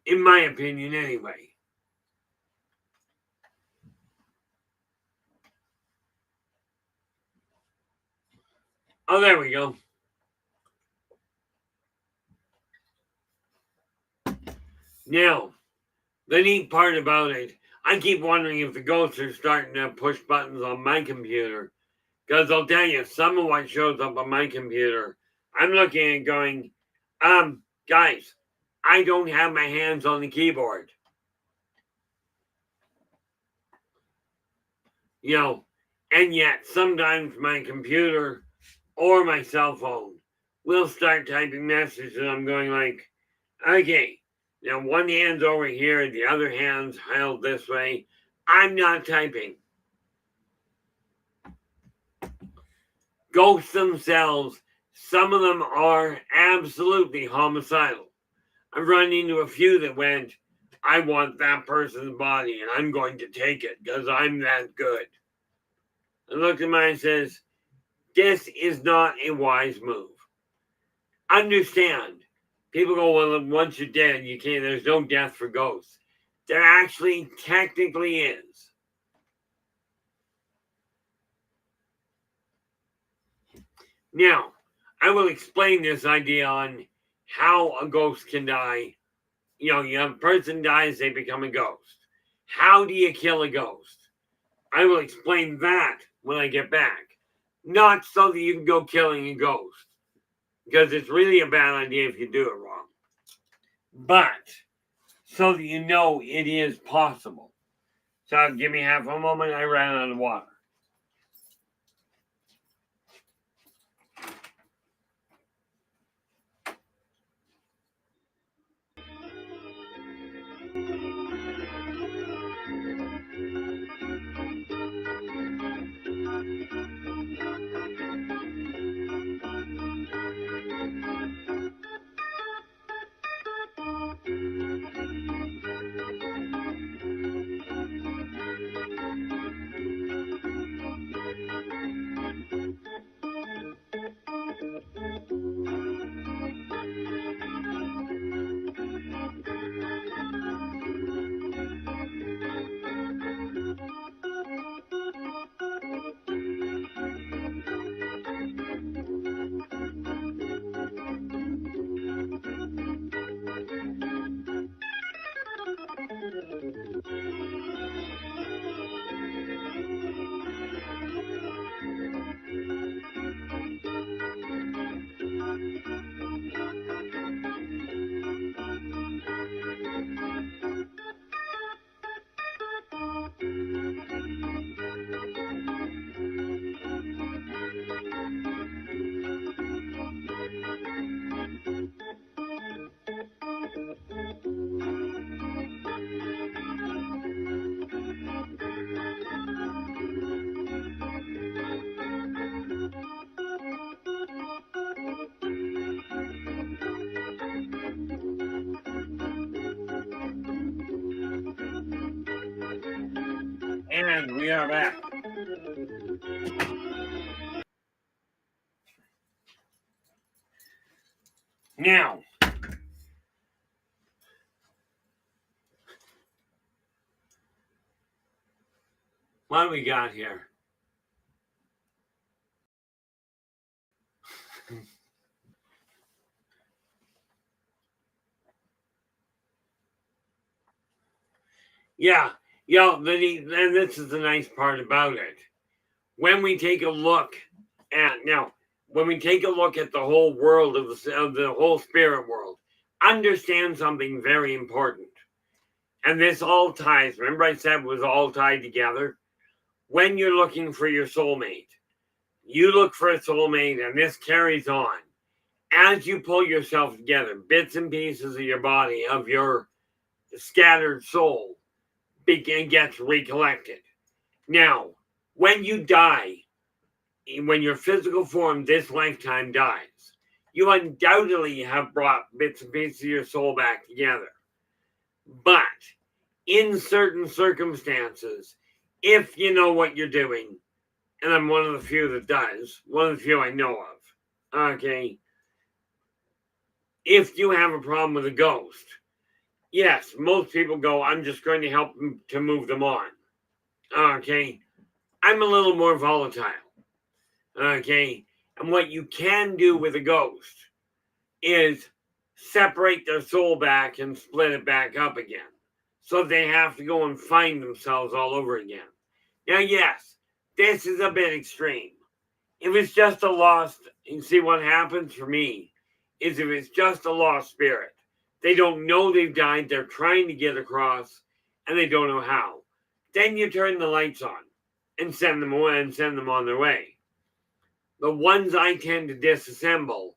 In my opinion, anyway. Oh, there we go. Now, the neat part about it, I keep wondering if the ghosts are starting to push buttons on my computer. Because I'll tell you, some of what shows up on my computer, I'm looking at going, guys, I don't have my hands on the keyboard. And yet sometimes my computer or my cell phone will start typing messages and I'm going like, okay, now one hand's over here, the other hand's held this way. I'm not typing. Ghosts themselves, some of them are absolutely homicidal. I've run into a few that went, I want that person's body and I'm going to take it because I'm that good. I looked at mine and says, this is not a wise move. Understand. People go, well, once you're dead, you can't, there's no death for ghosts. There actually technically is. Now, I will explain this idea on how a ghost can die. You have a person dies, they become a ghost. How do you kill a ghost? I will explain that when I get back. Not so that you can go killing a ghost, because it's really a bad idea if you do it wrong. But so that you know it is possible. So give me half a moment, I ran out of water. And we are back. Now, what do we got here? Yeah, and this is the nice part about it. When we take a look at the whole world of the whole spirit world, understand something very important. And this all ties. Remember, I said it was all tied together. When you're looking for your soulmate, you look for a soulmate, and this carries on as you pull yourself together, bits and pieces of your body, of your scattered soul gets recollected. Now, when you die, when your physical form this lifetime dies, you undoubtedly have brought bits and pieces of your soul back together. But in certain circumstances, if you know what you're doing, and I'm one of the few that does, one of the few I know of, okay, if you have a problem with a ghost, yes, most people go, I'm just going to help them to move them on. Okay, I'm a little more volatile. Okay, and what you can do with a ghost is separate their soul back and split it back up again. So they have to go and find themselves all over again. Now, yes, this is a bit extreme. If it's just a lost, and see what happens for me is if it's just a lost spirit, they don't know they've died, they're trying to get across, and they don't know how. Then you turn the lights on and send them away and send them on their way. The ones I tend to disassemble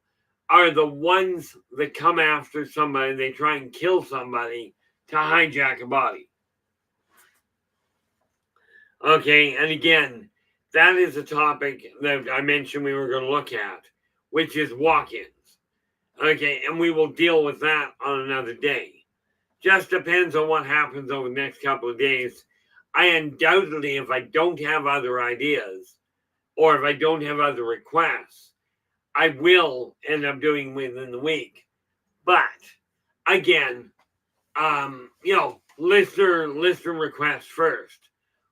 are the ones that come after somebody, they try and kill somebody to hijack a body. Okay, and again, that is a topic that I mentioned we were going to look at, which is walk-ins. Okay, and we will deal with that on another day. Just depends on what happens over the next couple of days. I undoubtedly, if I don't have other ideas, or if I don't have other requests, I will end up doing within the week. But again, listener requests first.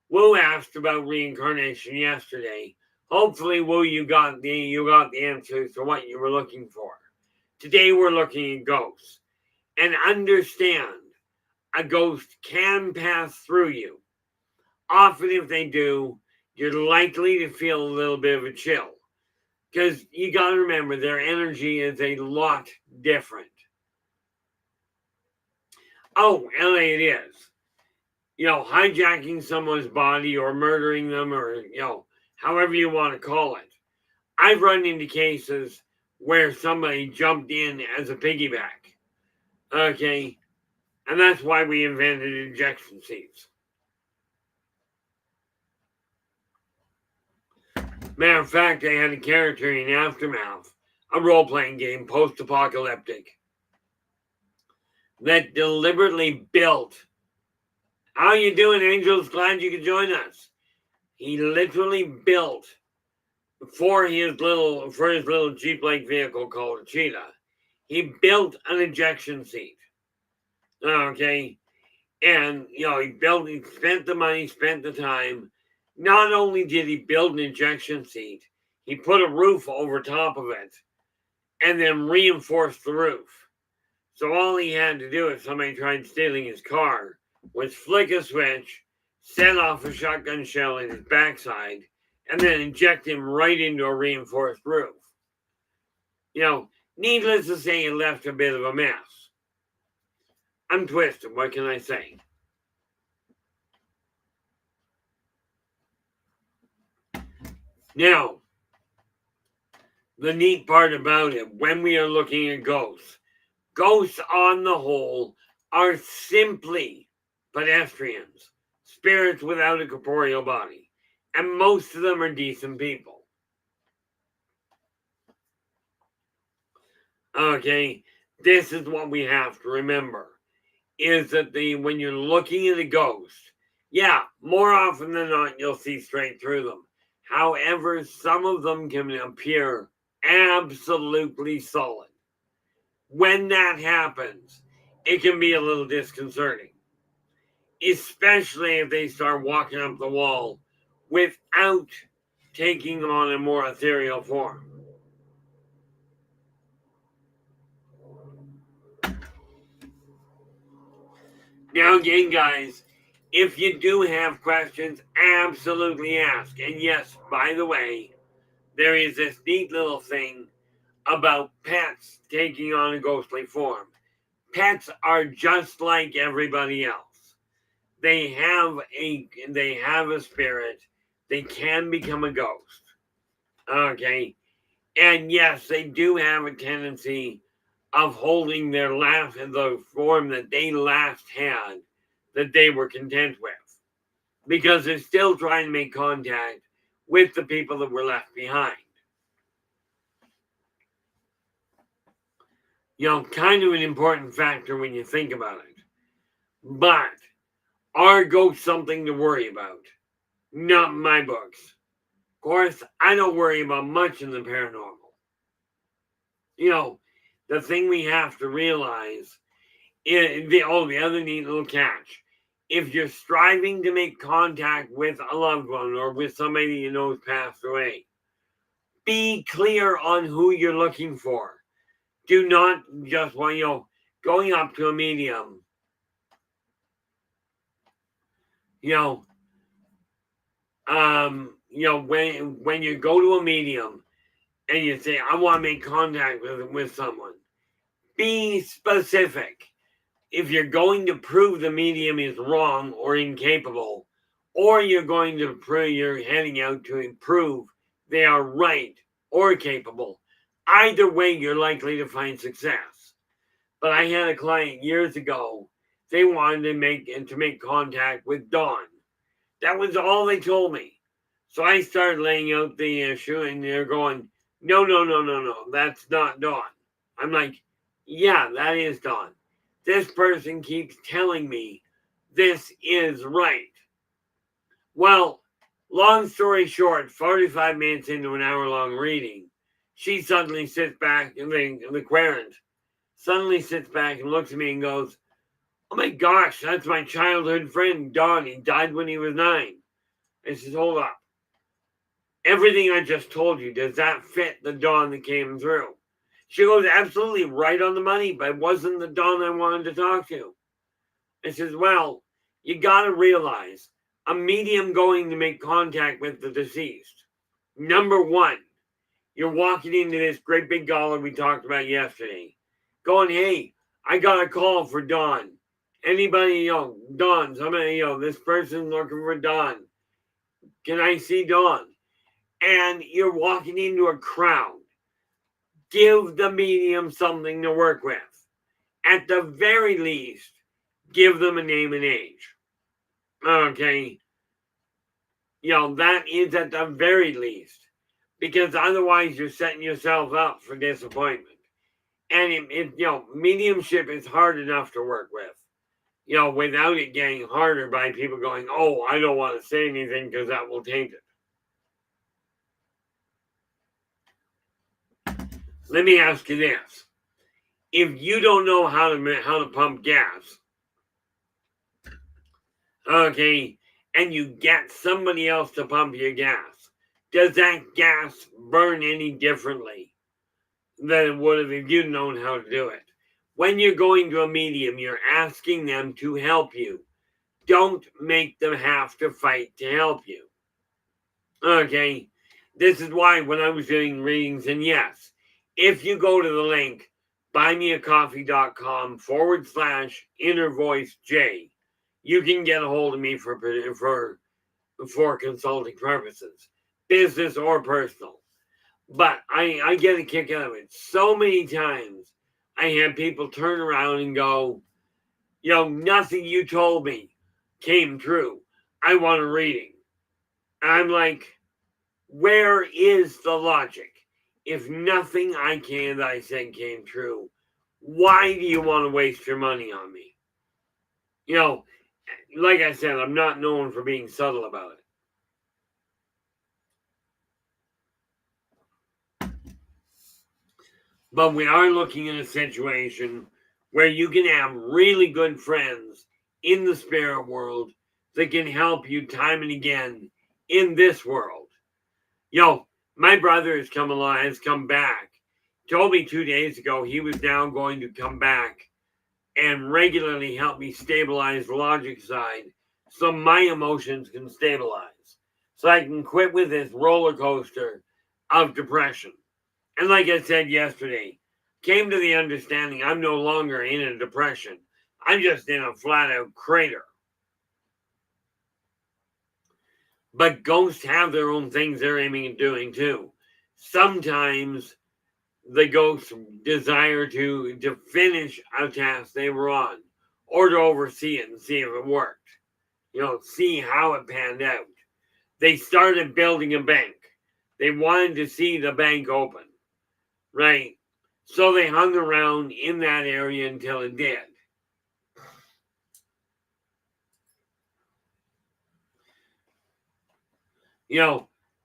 Wu asked about reincarnation yesterday. Hopefully, Wu, you got the answers to what you were looking for. Today we're looking at ghosts. And understand, a ghost can pass through you. Often if they do, you're likely to feel a little bit of a chill. Because you got to remember, their energy is a lot different. Oh, and it is. Hijacking someone's body or murdering them or, however you want to call it. I've run into cases where somebody jumped in as a piggyback. Okay. And that's why we invented injection seats. Matter of fact, I had a character in Aftermath, a role-playing game, post-apocalyptic, that deliberately built. How you doing, Angels? Glad you could join us. He literally built for his little Jeep-like vehicle called a Cheetah. He built an ejection seat. Okay, and he spent the money, spent the time. Not only did he build an ejection seat, he put a roof over top of it, and then reinforced the roof. So all he had to do if somebody tried stealing his car was flick a switch, set off a shotgun shell in his backside, and then inject him right into a reinforced roof. Needless to say, it left a bit of a mess. I'm twisted, what can I say? Now, the neat part about it, when we are looking at ghosts on the whole are simply pedestrians, spirits without a corporeal body, and most of them are decent people. Okay, this is what we have to remember, is that when you're looking at a ghost, yeah, more often than not, you'll see straight through them. However, some of them can appear absolutely solid. When that happens, it can be a little disconcerting, especially if they start walking up the wall without taking on a more ethereal form. Now, again, guys, if you do have questions, absolutely ask. And yes, by the way, there is this neat little thing about pets taking on a ghostly form. Pets are just like everybody else. They have a spirit. They can become a ghost. Okay. And yes, they do have a tendency of holding their last in the form that they last had that they were content with, because they're still trying to make contact with the people that were left behind. Kind of an important factor when you think about it. But are ghosts something to worry about? Not in my books. Of course, I don't worry about much in the paranormal. The thing we have to realize is the other neat little catch. If you're striving to make contact with a loved one or with somebody you know has passed away, be clear on who you're looking for. Do not just want, going up to a medium, when you go to a medium and you say, I want to make contact with someone, be specific. If you're going to prove the medium is wrong or incapable, or you're going to prove you're heading out to prove they are right or capable, either way, you're likely to find success. But I had a client years ago. They wanted to make contact with Dawn. That was all they told me. So I started laying out the issue, and they're going, no, that's not Dawn. I'm like, yeah, that is Dawn. This person keeps telling me this is right. Well, long story short, 45 minutes into an hour-long reading, she suddenly sits back, and the querent suddenly sits back and looks at me and goes, oh my gosh, that's my childhood friend, Don. He died when he was 9. I said, hold up. Everything I just told you, does that fit the Dawn that came through? She goes, absolutely right on the money, but it wasn't the Dawn I wanted to talk to. I says, well, you got to realize a medium going to make contact with the deceased. Number one, you're walking into this great big gala we talked about yesterday, going, hey, I got a call for Dawn. Anybody, Dawn, somebody, this person's looking for Dawn. Can I see Dawn? And you're walking into a crowd. Give the medium something to work with. At the very least, give them a name and age. Okay? That is at the very least. Because otherwise you're setting yourself up for disappointment. And mediumship is hard enough to work with. Without it getting harder by people going, oh, I don't want to say anything because that will taint it. Let me ask you this. If you don't know how to pump gas, okay, and you get somebody else to pump your gas, does that gas burn any differently than it would have if you'd known how to do it? When you're going to a medium, you're asking them to help you. Don't make them have to fight to help you. Okay, this is why when I was doing readings, and yes, if you go to the link, buymeacoffee.com/innervoiceJ, you can get a hold of me for consulting purposes, business or personal. But I get a kick out of it. So many times I have people turn around and go, nothing you told me came true. I want a reading. I'm like, where is the logic? If nothing I said came true, why do you want to waste your money on me? Like I said, I'm not known for being subtle about it. But we are looking at a situation where you can have really good friends in the spirit world that can help you time and again in this world. My brother has come back. Told me 2 days ago he was now going to come back and regularly help me stabilize the logic side so my emotions can stabilize. So I can quit with this roller coaster of depression. And like I said yesterday, came to the understanding I'm no longer in a depression. I'm just in a flat out crater. But ghosts have their own things they're aiming at doing too. Sometimes the ghost's desire to finish a task they were on, or to oversee it and see if it worked. See how it panned out. They started building a bank. They wanted to see the bank open, right? So they hung around in that area until it did.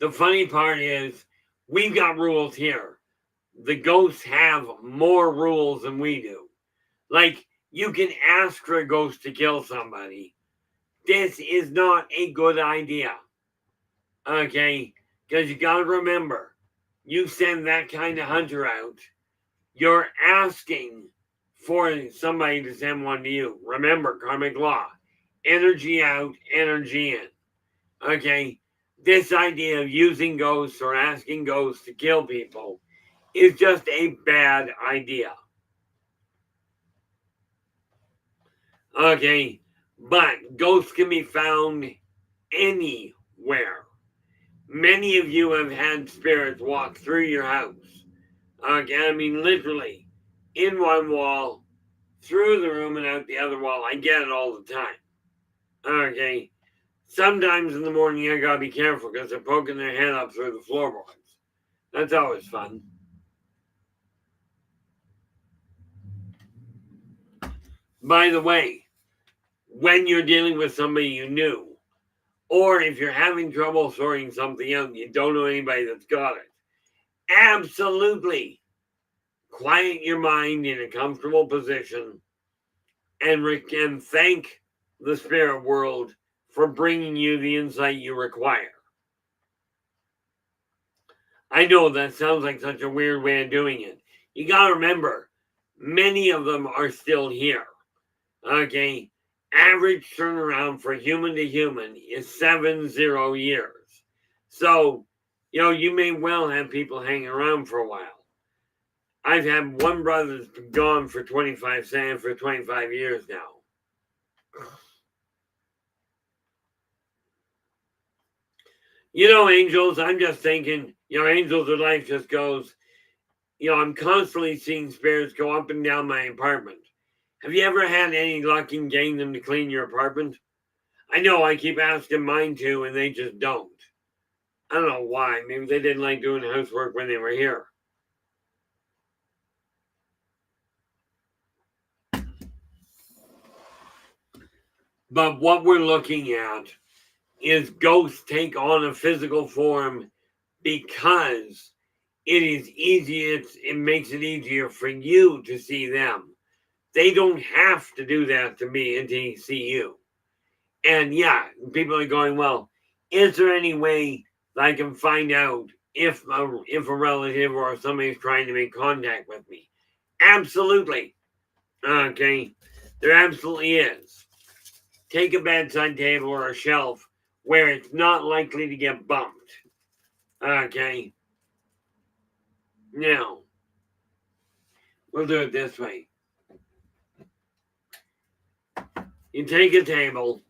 The funny part is we've got rules here. The ghosts have more rules than we do. Like, you can ask for a ghost to kill somebody. This is not a good idea. Okay? Because you got to remember, you send that kind of hunter out, you're asking for somebody to send one to you. Remember, karmic law. Energy out, energy in. Okay? This idea of using ghosts or asking ghosts to kill people is just a bad idea. Okay? But ghosts can be found anywhere. Many of you have had spirits walk through your house. Okay? I mean, literally, in one wall, through the room, and out the other wall. I get it all the time. Okay? Sometimes in the morning, I gotta be careful because they're poking their head up through the floorboards. That's always fun. By the way, when you're dealing with somebody you knew, or if you're having trouble sorting something out and you don't know anybody that's got it, absolutely quiet your mind in a comfortable position and thank the spirit world for bringing you the insight you require. I know that sounds like such a weird way of doing it. You gotta remember, many of them are still here. Okay? Average turnaround for human to human is 70 years. So, you may well have people hanging around for a while. I've had one brother that's been gone for 25 years now. Angels, I'm just thinking, angels of life just goes, I'm constantly seeing spirits go up and down my apartment. Have you ever had any luck in getting them to clean your apartment? I know I keep asking mine to, and they just don't. I don't know why. Maybe they didn't like doing housework when they were here. But what we're looking at is ghosts take on a physical form because it makes it easier for you to see them. They don't have to do that to me until you see you. And yeah, people are going, well, is there any way that I can find out if a relative or somebody's trying to make contact with me? Absolutely. Okay. There absolutely is. Take a bedside table or a shelf where it's not likely to get bumped. Okay. Now, we'll do it this way. You take a table,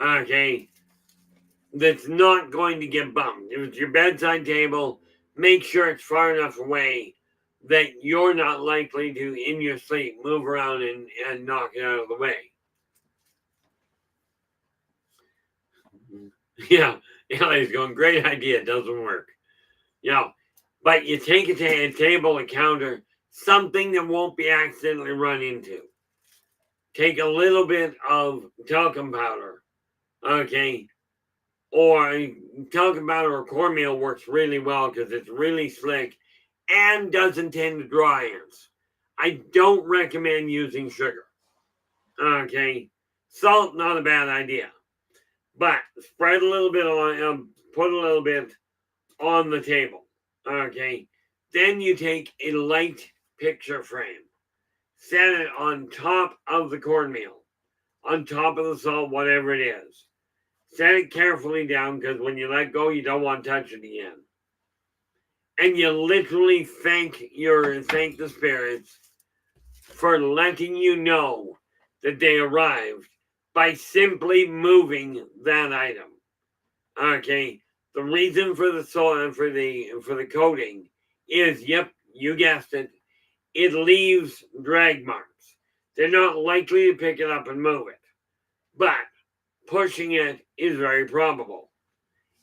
okay, that's not going to get bumped. If it's your bedside table, make sure it's far enough away that you're not likely to, in your sleep, move around and knock it out of the way. Yeah, Ellie's going, great idea, it doesn't work. But you take a table, a counter, something that won't be accidentally run into. Take a little bit of talcum powder, okay, or talcum powder or cornmeal works really well because it's really slick and doesn't tend to draw ants. I don't recommend using sugar, okay. Salt, not a bad idea, but spread a little bit on, put a little bit on the table, okay. Then you take a light picture frame. Set it on top of the cornmeal, on top of the salt, whatever it is. Set it carefully down because when you let go, you don't want to touch it again. And you literally thank the spirits for letting you know that they arrived by simply moving that item. Okay, the reason for the salt and for the coating is, yep, you guessed it, it leaves drag marks. They're not likely to pick it up and move it, but pushing it is very probable.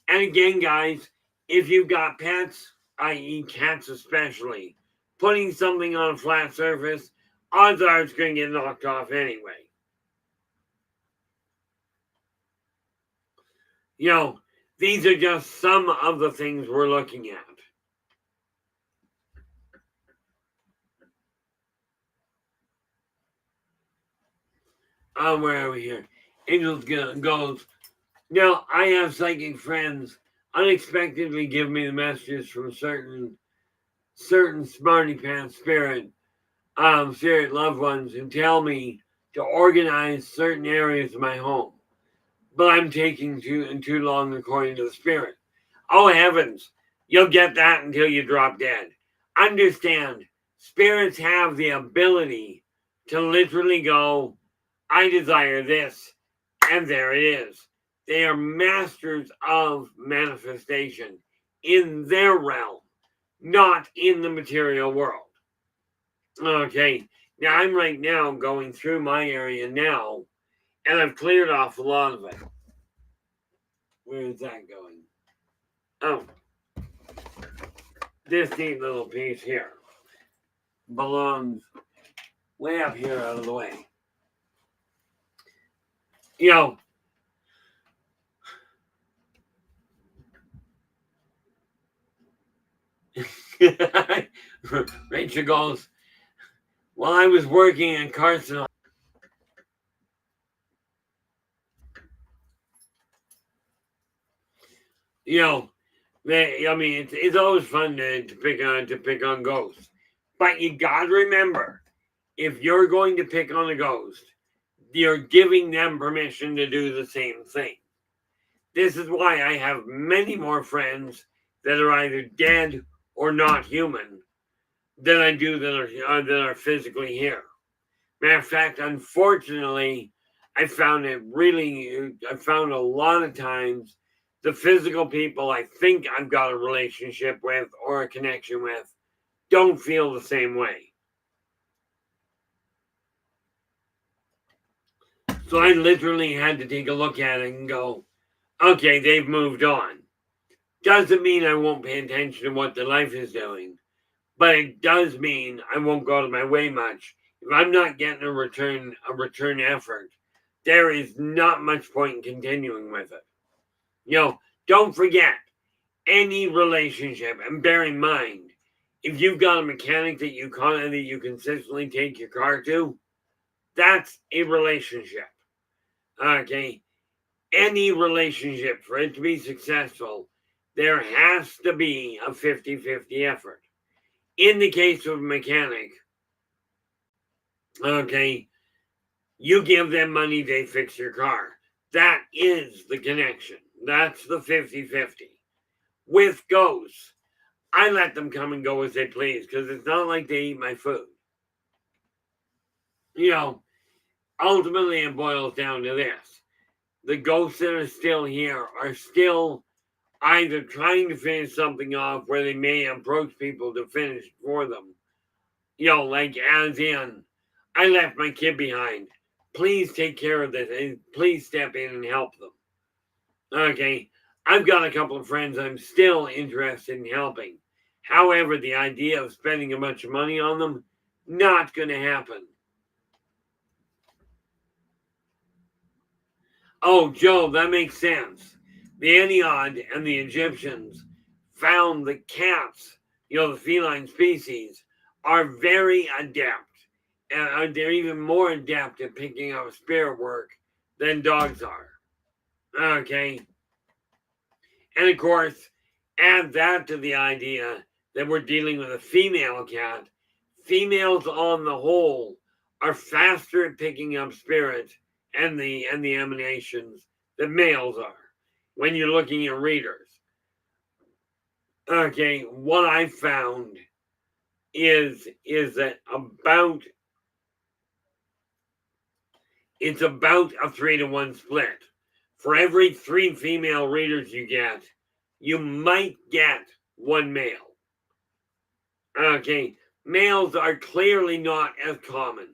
And again, guys, if you've got pets, i.e., cats especially, putting something on a flat surface, odds are it's going to get knocked off anyway. These are just some of the things we're looking at. Where are we here? Angels goes, now I have psychic friends unexpectedly give me the messages from certain smarty pants spirit loved ones who tell me to organize certain areas of my home. But I'm taking too long according to the spirit. Oh heavens, you'll get that until you drop dead. Understand, spirits have the ability to literally go, I desire this, and there it is. They are masters of manifestation in their realm, not in the material world. Okay, now I'm right now going through my area now, and I've cleared off a lot of it. Where is that going? Oh, this neat little piece here belongs way up here out of the way. Rachel goes, while I was working in Carson, it's always fun to pick on ghosts, but you gotta remember, if you're going to pick on a ghost, you're giving them permission to do the same thing. This is why I have many more friends that are either dead or not human than I do that are physically here. Matter of fact, unfortunately, I found a lot of times the physical people I think I've got a relationship with or a connection with don't feel the same way. So I literally had to take a look at it and go, okay, they've moved on. Doesn't mean I won't pay attention to what their life is doing, but it does mean I won't go out of my way much. If I'm not getting a return effort, there is not much point in continuing with it. Don't forget, any relationship, and bear in mind, if you've got a mechanic that you consistently take your car to, that's a relationship. Okay? Any relationship, for it to be successful, there has to be a 50-50 effort. In the case of a mechanic, okay, you give them money, they fix your car. That is the connection. That's the 50-50. With ghosts, I let them come and go as they please because it's not like they eat my food. Ultimately it boils down to this. The ghosts that are still here are still either trying to finish something off where they may approach people to finish for them. Like as in, I left my kid behind. Please take care of this and please step in and help them. Okay, I've got a couple of friends I'm still interested in helping. However, the idea of spending a bunch of money on them, not going to happen. Oh, Joe, that makes sense. The Ennead and the Egyptians found the cats, the feline species, are very adept. And they're even more adept at picking up spirit work than dogs are. Okay. And of course, add that to the idea that we're dealing with a female cat. Females on the whole are faster at picking up spirit and the emanations than males are when you're looking at readers. Okay, what I found is that it's about a 3-to-1 split. For every 3 female readers you get, you might get 1 male. Okay, males are clearly not as common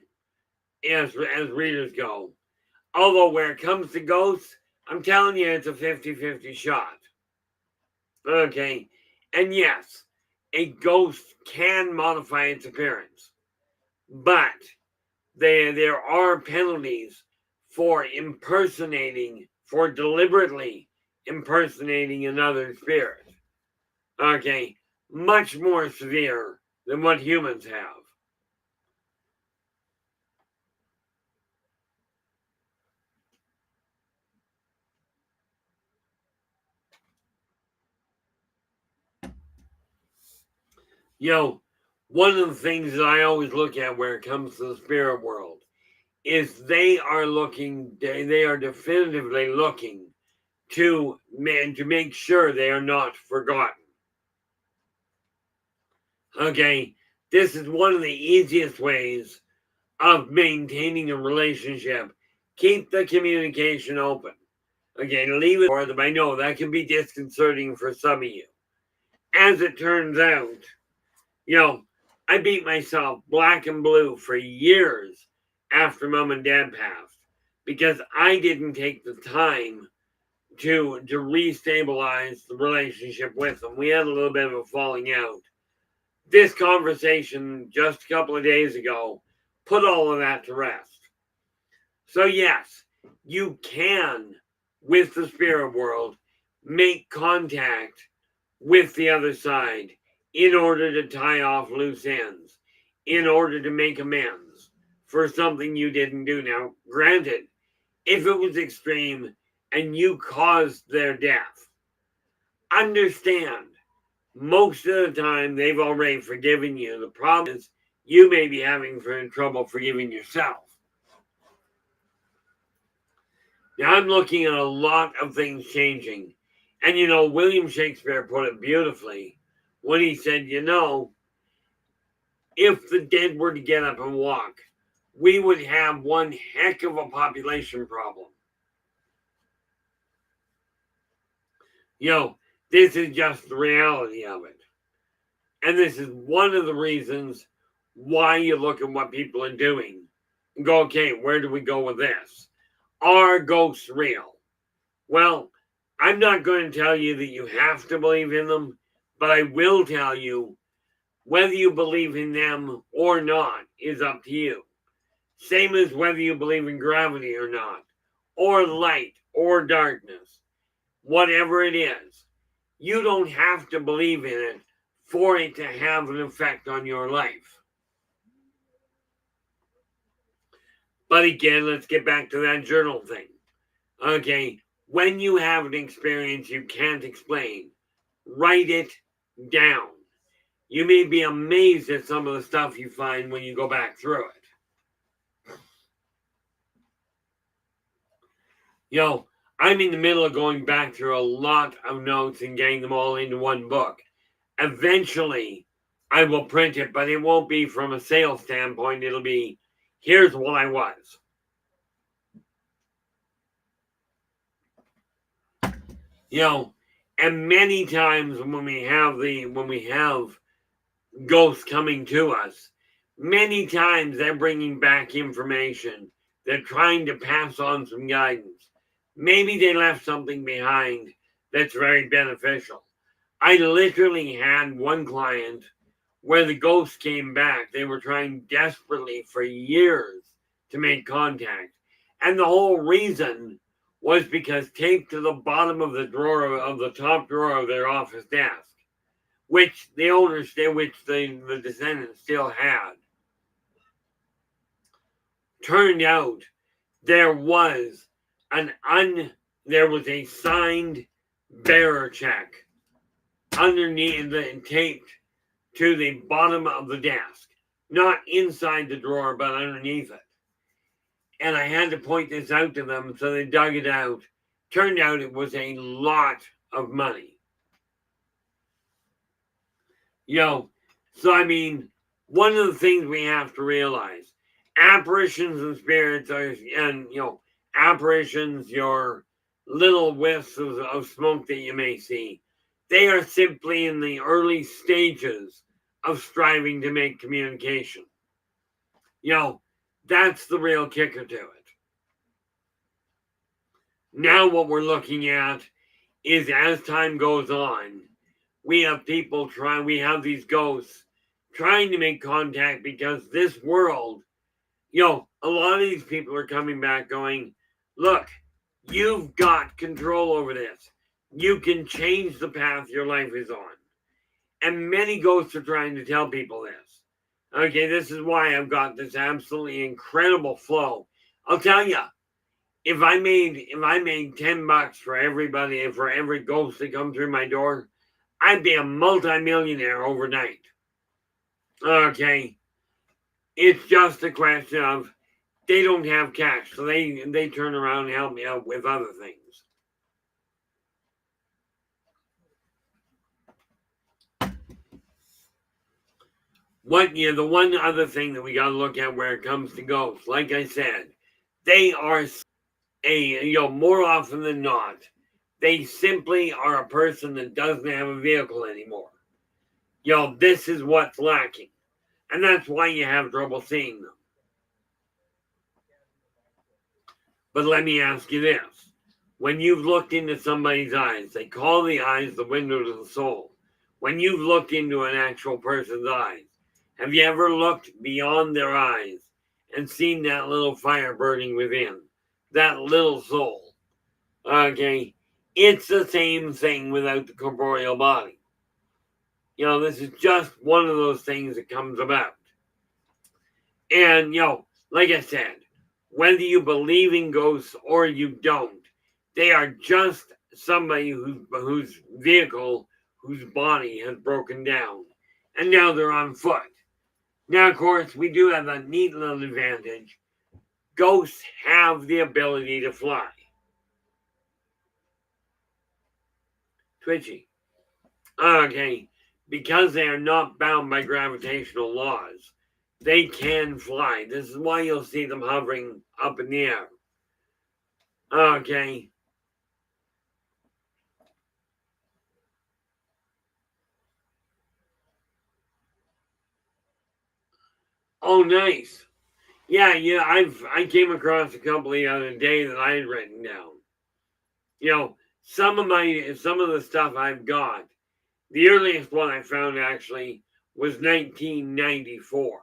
as readers go. Although where it comes to ghosts, I'm telling you, it's a 50-50 shot. Okay, and yes, a ghost can modify its appearance, but there are penalties for for deliberately impersonating another spirit. Okay, much more severe than what humans have. You know, one of the things that I always look at where it comes to the spirit world is they are definitively looking to make sure they are not forgotten. Okay, this is one of the easiest ways of maintaining a relationship. Keep the communication open. Okay, leave it for them. I know that can be disconcerting for some of you. As it turns out, you know, I beat myself black and blue for years after mom and dad passed because I didn't take the time to restabilize the relationship with them. We had a little bit of a falling out. This conversation just a couple of days ago put all of that to rest. So yes, you can, with the spirit world, make contact with the other side in order to tie off loose ends, in order to make amends for something you didn't do. Now, granted, if it was extreme and you caused their death, understand most of the time they've already forgiven you. The problem is you may be having trouble forgiving yourself. Now, I'm looking at a lot of things changing. And William Shakespeare put it beautifully when he said, if the dead were to get up and walk, we would have one heck of a population problem. This is just the reality of it. And this is one of the reasons why you look at what people are doing and go, okay, where do we go with this? Are ghosts real? Well, I'm not going to tell you that you have to believe in them, but I will tell you whether you believe in them or not is up to you. Same as whether you believe in gravity or not, or light or darkness, whatever it is. You don't have to believe in it for it to have an effect on your life. But again, let's get back to that journal thing. Okay, when you have an experience you can't explain, write it down. You may be amazed at some of the stuff you find when you go back through it. I'm in the middle of going back through a lot of notes and getting them all into one book. Eventually, I will print it, but it won't be from a sales standpoint. It'll be, here's what I was. And many times when we have ghosts coming to us, many times they're bringing back information. They're trying to pass on some guidance. Maybe they left something behind that's very beneficial. I literally had one client where the ghost came back. They were trying desperately for years to make contact. And the whole reason was because taped to the bottom of the top drawer of their office desk, which the descendants still had, turned out there was a signed bearer check underneath taped to the bottom of the desk, not inside the drawer, but underneath it. And I had to point this out to them, so they dug it out. Turned out it was a lot of money. So I mean, one of the things we have to realize, apparitions and spirits apparitions, your little whiffs of smoke that you may see, they are simply in the early stages of striving to make communication. That's the real kicker to it. Now what we're looking at is, as time goes on, we have these ghosts trying to make contact, because this world, a lot of these people are coming back going, look, you've got control over this. You can change the path your life is on. And many ghosts are trying to tell people this. Okay, this is why I've got this absolutely incredible flow. I'll tell you, if I made $10 for every ghost that come through my door, I'd be a multimillionaire overnight. Okay, it's just a question of they don't have cash, so they turn around and help me out with other things. The one other thing that we got to look at where it comes to ghosts, like I said, they are more often than not, they simply are a person that doesn't have a vehicle anymore. This is what's lacking, and that's why you have trouble seeing them. But let me ask you this. When you've looked into somebody's eyes, they call the eyes the window to the soul. When you've looked into an actual person's eyes, have you ever looked beyond their eyes and seen that little fire burning within? That little soul. Okay? It's the same thing without the corporeal body. This is just one of those things that comes about. And, like I said, whether you believe in ghosts or you don't, they are just somebody whose vehicle, whose body has broken down, and now they're on foot. Now, of course, we do have a neat little advantage. Ghosts have the ability to fly. Twitchy. Okay, because they are not bound by gravitational laws, they can fly. This is why you'll see them hovering up in the air. Okay. Oh, nice. Yeah. I came across a couple the other day that I had written down. Some of the stuff I've got. The earliest one I found actually was 1994.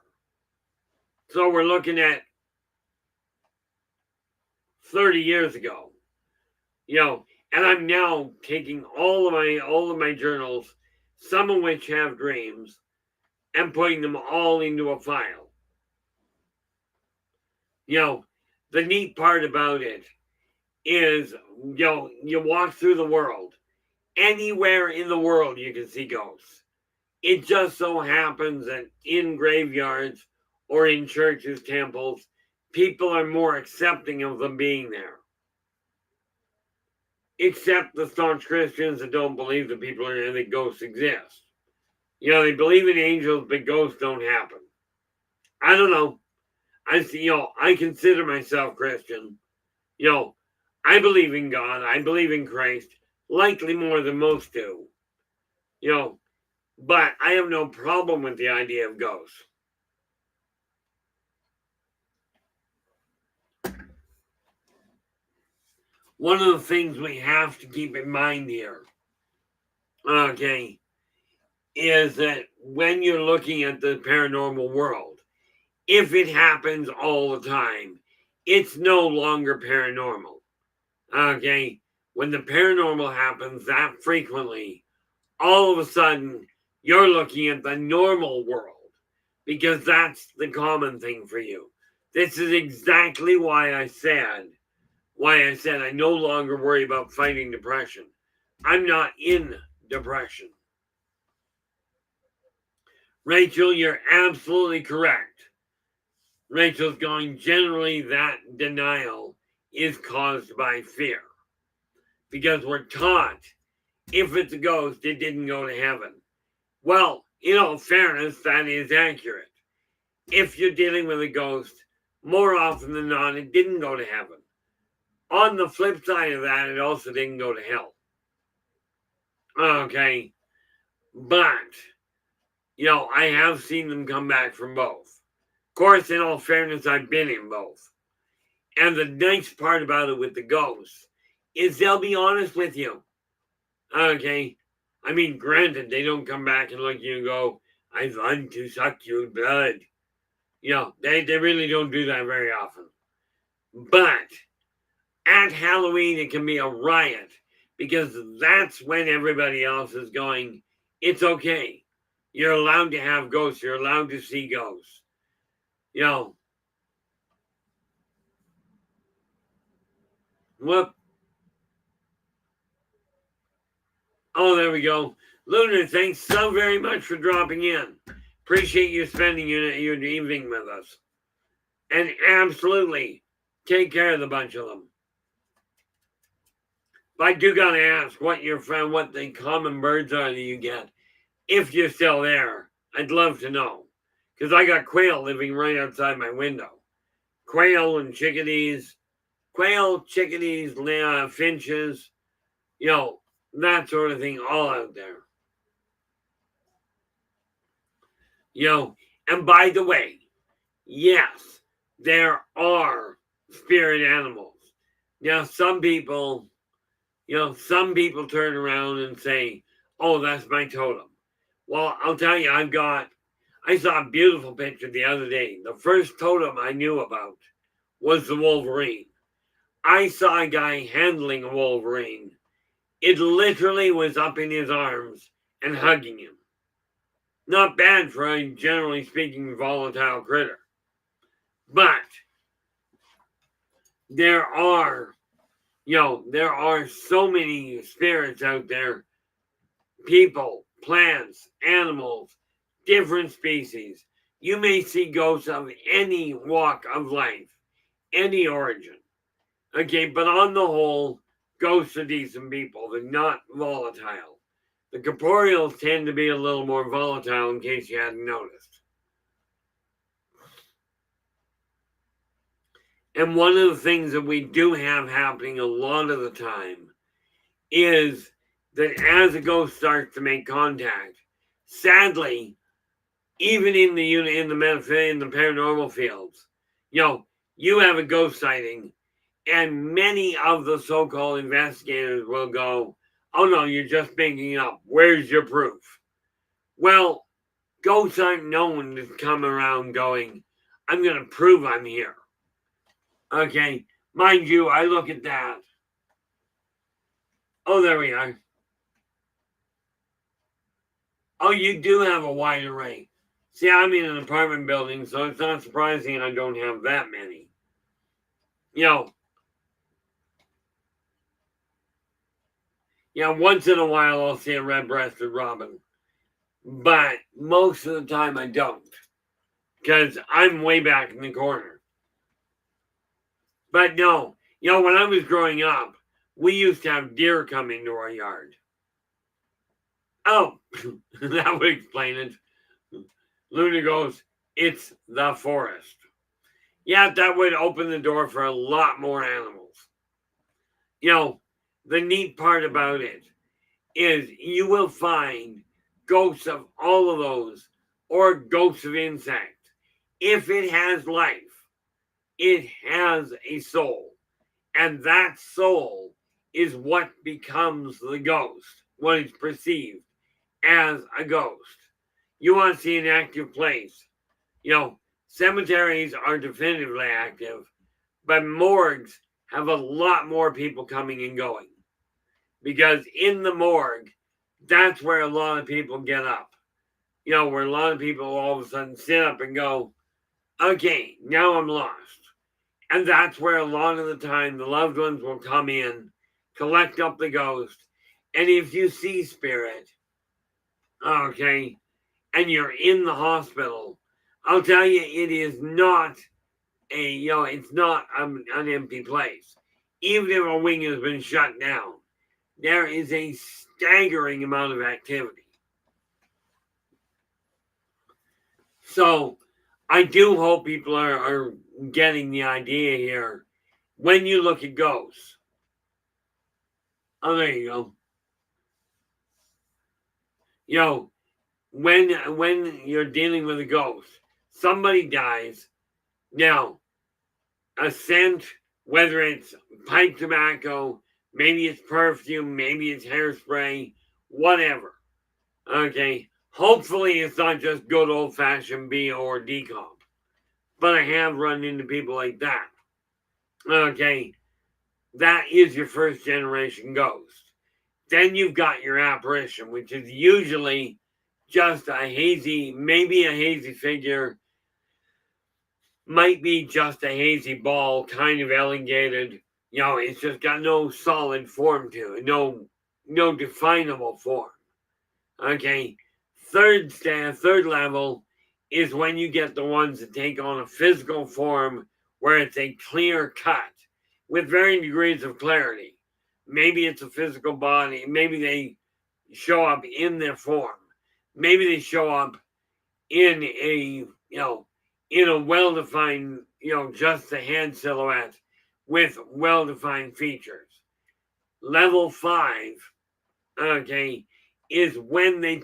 So we're looking at 30 years ago. And I'm now taking all of my journals, some of which have dreams, and putting them all into a file. The neat part about it is, you walk through the world. Anywhere in the world you can see ghosts. It just so happens that in graveyards or in churches, temples, people are more accepting of them being there. Except the staunch Christians that don't believe that ghosts exist. They believe in angels, but ghosts don't happen. I don't know. I consider myself Christian. I believe in God. I believe in Christ. Likely more than most do. But I have no problem with the idea of ghosts. One of the things we have to keep in mind here, okay, is that when you're looking at the paranormal world, if it happens all the time, it's no longer paranormal. Okay? When the paranormal happens that frequently, all of a sudden, you're looking at the normal world because that's the common thing for you. This is exactly why I said I no longer worry about fighting depression. I'm not in depression. Rachel, you're absolutely correct. Rachel's going, generally that denial is caused by fear. Because we're taught, if it's a ghost, it didn't go to heaven. Well, in all fairness, that is accurate. If you're dealing with a ghost, more often than not, it didn't go to heaven. On the flip side of that, it also didn't go to hell. Okay. But I have seen them come back from both. Of course, in all fairness, I've been in both. And the nice part about it with the ghosts is they'll be honest with you. Okay? I mean, granted, they don't come back and look at you and go, I want to suck your blood. They really don't do that very often. But at Halloween, it can be a riot because that's when everybody else is going, it's okay. You're allowed to have ghosts. You're allowed to see ghosts. Whoop. Oh, there we go. Lunar, thanks so very much for dropping in. Appreciate you spending your evening with us. And absolutely, take care of the bunch of them. But I do gotta ask what the common birds are that you get. If you're still there, I'd love to know. Because I got quail living right outside my window. Quail and chickadees. Quail, chickadees, finches, that sort of thing all out there. And by the way, yes, there are spirit animals. Now, some people turn around and say, oh, that's my totem. Well, I'll tell you, I saw a beautiful picture the other day. The first totem I knew about was the Wolverine. I saw a guy handling a Wolverine. It literally was up in his arms and hugging him. Not bad for a, generally speaking, volatile critter. But there are so many spirits out there. People, plants, animals, different species. You may see ghosts of any walk of life, any origin. Okay, but on the whole, ghosts are decent people. They're not volatile. The corporeals tend to be a little more volatile, in case you hadn't noticed. And one of the things that we do have happening a lot of the time is that as a ghost starts to make contact, sadly, even in the paranormal fields, you have a ghost sighting, and many of the so-called investigators will go, oh no, you're just making it up. Where's your proof? Well, ghosts aren't known to come around going, I'm going to prove I'm here. Okay, mind you, I look at that. Oh, there we are. Oh, you do have a wide array. See, I'm in an apartment building, so it's not surprising I don't have that many. Once in a while I'll see a red-breasted robin. But most of the time I don't. Because I'm way back in the corner. But no, when I was growing up, we used to have deer come into our yard. Oh, that would explain it. Luna goes, it's the forest. Yeah, that would open the door for a lot more animals. The neat part about it is you will find ghosts of all of those or ghosts of insects. If it has life, it has a soul. And that soul is what becomes the ghost, what is perceived as a ghost. You want to see an active place. Cemeteries are definitively active, but morgues have a lot more people coming and going. Because in the morgue, that's where a lot of people get up. Where a lot of people all of a sudden sit up and go, okay, now I'm lost. And that's where a lot of the time the loved ones will come in, collect up the ghost, and if you see spirit, okay, and you're in the hospital, I'll tell you, it is not it's not an empty place. Even if a wing has been shut down, there is a staggering amount of activity. So I do hope people are getting the idea here. When you look at ghosts, oh, there you go. when you're dealing with a ghost, somebody dies. Now, a scent, whether it's pipe tobacco, maybe it's perfume, maybe it's hairspray, whatever. Okay. Hopefully it's not just good old fashioned B or decomp. But I have run into people like that. Okay. That is your first generation ghost. Then you've got your apparition, which is usually just a hazy, maybe a hazy figure, might be just a hazy ball, kind of elongated. It's just got no solid form to it, no definable form. Okay, third level is when you get the ones that take on a physical form where it's a clear cut with varying degrees of clarity. Maybe it's a physical body. Maybe they show up in their form. Maybe they show up in a well-defined, just the head silhouette with well-defined features. Level 5, okay, is when they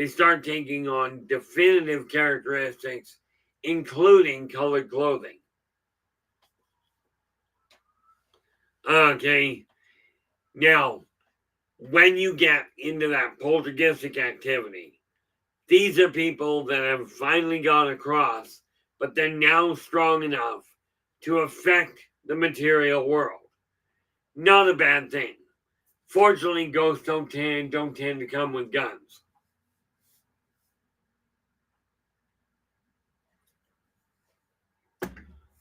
start taking on definitive characteristics, including colored clothing. Okay, now, when you get into that poltergeistic activity, these are people that have finally got across, but they're now strong enough to affect the material world. Not a bad thing. Fortunately, ghosts don't tend to come with guns.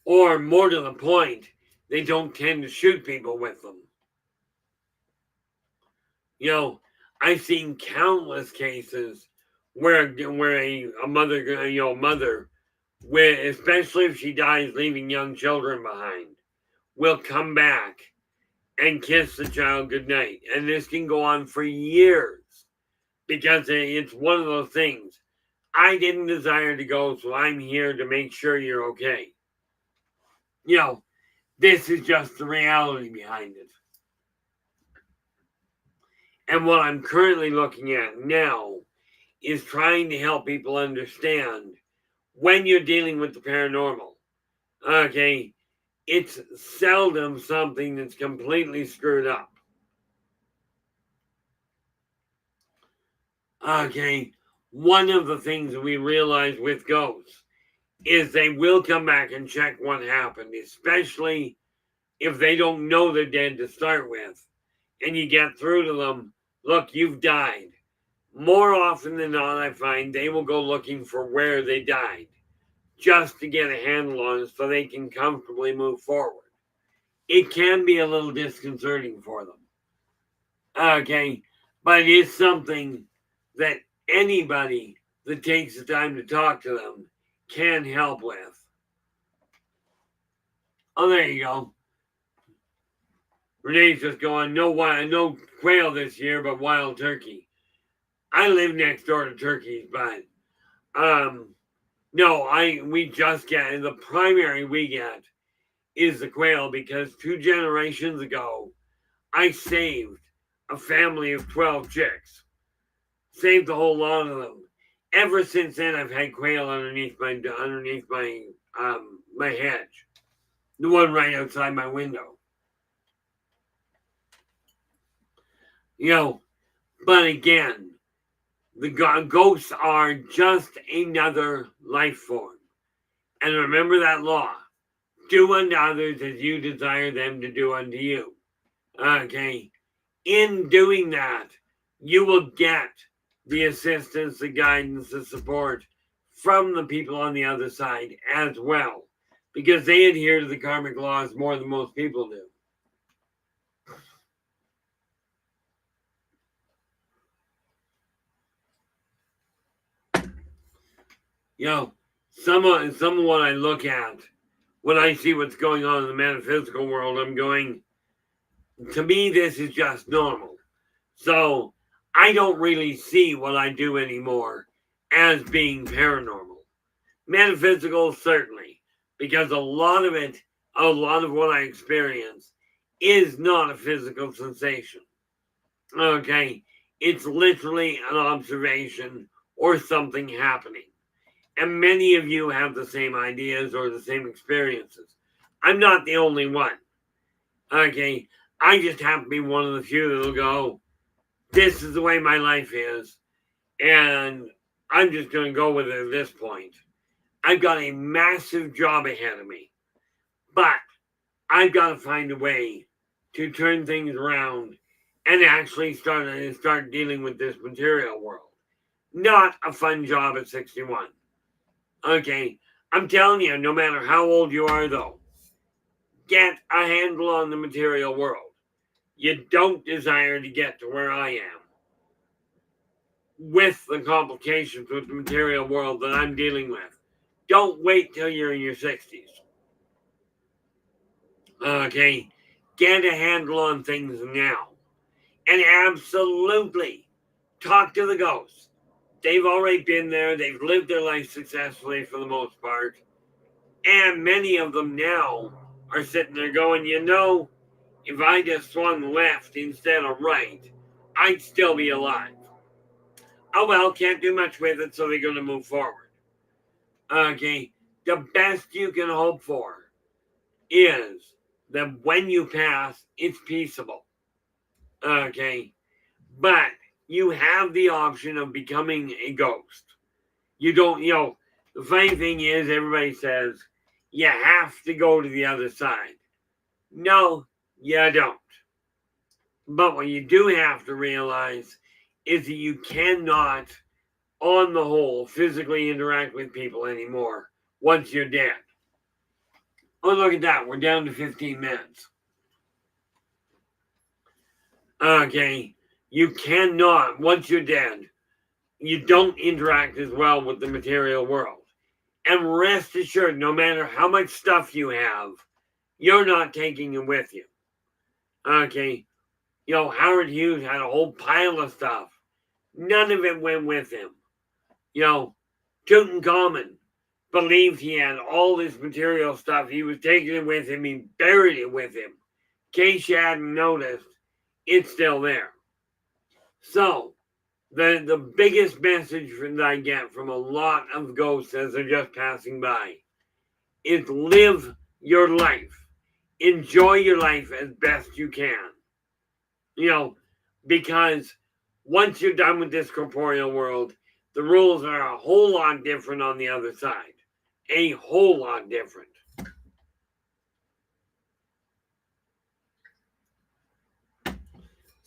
Or, more to the point, they don't tend to shoot people with them. I've seen countless cases where a mother, where especially if she dies leaving young children behind, will come back and kiss the child goodnight. And this can go on for years because it's one of those things. I didn't desire to go, so I'm here to make sure you're okay. This is just the reality behind it. And what I'm currently looking at now is trying to help people understand when you're dealing with the paranormal. Okay, it's seldom something that's completely screwed up. Okay, one of the things that we realize with ghosts is they will come back and check what happened, especially if they don't know they're dead to start with. And you get through to them, look, you've died. More often than not, I find they will go looking for where they died just to get a handle on it so they can comfortably move forward. It can be a little disconcerting for them. Okay, but it is something that anybody that takes the time to talk to them can help with. Oh, there you go. Renee's just going, no quail this year, but wild turkey. I live next door to turkeys, but we just get, the primary we get is the quail because 2 generations ago, I saved a family of 12 chicks. Saved a whole lot of them. Ever since then, I've had quail underneath my my hedge, the one right outside my window. But again, the ghosts are just another life form. And remember that law. Do unto others as you desire them to do unto you. Okay. In doing that, you will get the assistance, the guidance, the support from the people on the other side as well. Because they adhere to the karmic laws more than most people do. Some of what I look at when I see what's going on in the metaphysical world, I'm going, to me, this is just normal. So I don't really see what I do anymore as being paranormal. Metaphysical, certainly, because a lot of what I experience is not a physical sensation. Okay, It's literally an observation or something happening. And many of you have the same ideas or the same experiences. I'm not the only one. Okay, I just happen to be one of the few that'll go, this is the way my life is, and I'm just going to go with it at this point. I've got a massive job ahead of me, but I've got to find a way to turn things around and actually start dealing with this material world. Not a fun job at 61. Okay, I'm telling you, no matter how old you are, though, get a handle on the material world. You don't desire to get to where I am with the complications with the material world that I'm dealing with. Don't wait till you're in your 60s. Okay, get a handle on things now. And absolutely talk to the ghosts. They've already been there, they've lived their life successfully for the most part. And many of them now are sitting there going, if I just swung left instead of right, I'd still be alive. Oh well, can't do much with it, so they're going to move forward. Okay, the best you can hope for is that when you pass, it's peaceable. Okay, but you have the option of becoming a ghost. You don't, the funny thing is, everybody says you have to go to the other side. No, you don't. But what you do have to realize is that you cannot, on the whole, physically interact with people anymore once you're dead. Oh, look at that. We're down to 15 minutes. Okay. You cannot, once you're dead, you don't interact as well with the material world. And rest assured, no matter how much stuff you have, you're not taking it with you. Okay. Howard Hughes had a whole pile of stuff. None of it went with him. Tutankhamun believed he had all this material stuff. He was taking it with him. He buried it with him. In case you hadn't noticed, it's still there. So, the biggest message that I get from a lot of ghosts as they're just passing by is live your life. Enjoy your life as best you can. Because once you're done with this corporeal world, the rules are a whole lot different on the other side. A whole lot different.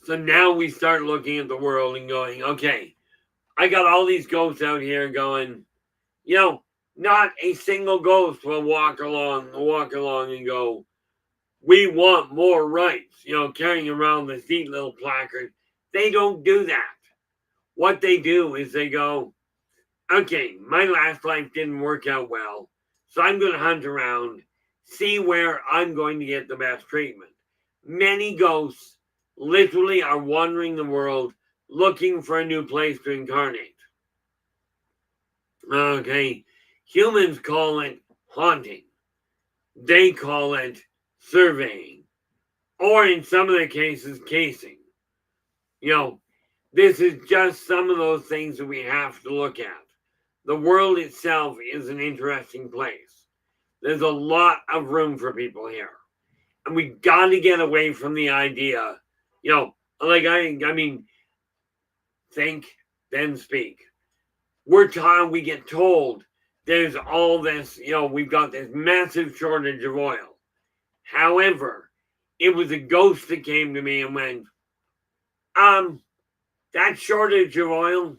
So now we start looking at the world and going, okay, I got all these ghosts out here going, not a single ghost will walk along and go, we want more rights, carrying around this neat little placard. They don't do that. What they do is they go, okay, my last life didn't work out well, so I'm going to hunt around, see where I'm going to get the best treatment. Many ghosts literally are wandering the world looking for a new place to incarnate. Okay, humans call it haunting. They call it surveying. Or in some of the cases, casing. This is just some of those things that we have to look at. The world itself is an interesting place. There's a lot of room for people here. And we got to get away from the idea, think, then speak. We get told there's all this, we've got this massive shortage of oil. However, it was a ghost that came to me and went, that shortage of oil,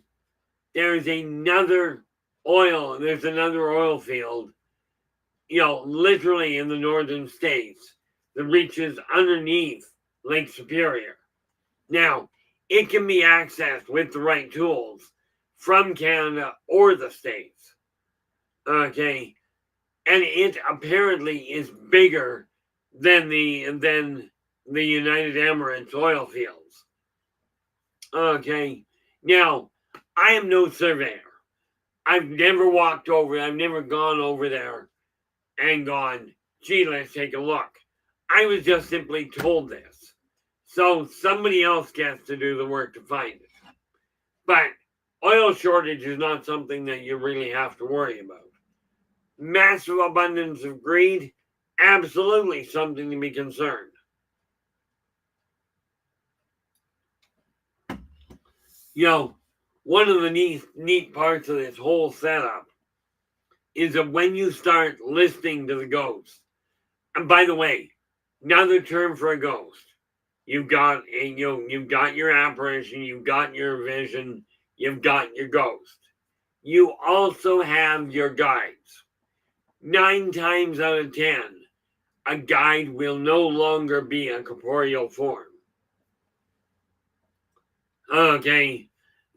there's another oil field, literally in the northern states that reaches underneath Lake Superior. Now, it can be accessed with the right tools from Canada or the States. Okay. And it apparently is bigger than the United Emirates oil fields. Okay. Now, I am no surveyor. I've never walked over, I've never gone over there and gone, gee, let's take a look. I was just simply told this. So somebody else gets to do the work to find it. But oil shortage is not something that you really have to worry about. Massive abundance of greed, absolutely something to be concerned. One of the neat parts of this whole setup is that when you start listening to the ghosts, and by the way, another term for a ghost, you've got your apparition, you've got your vision, you've got your ghost. You also have your guides. 9 times out of 10, a guide will no longer be a corporeal form. Okay,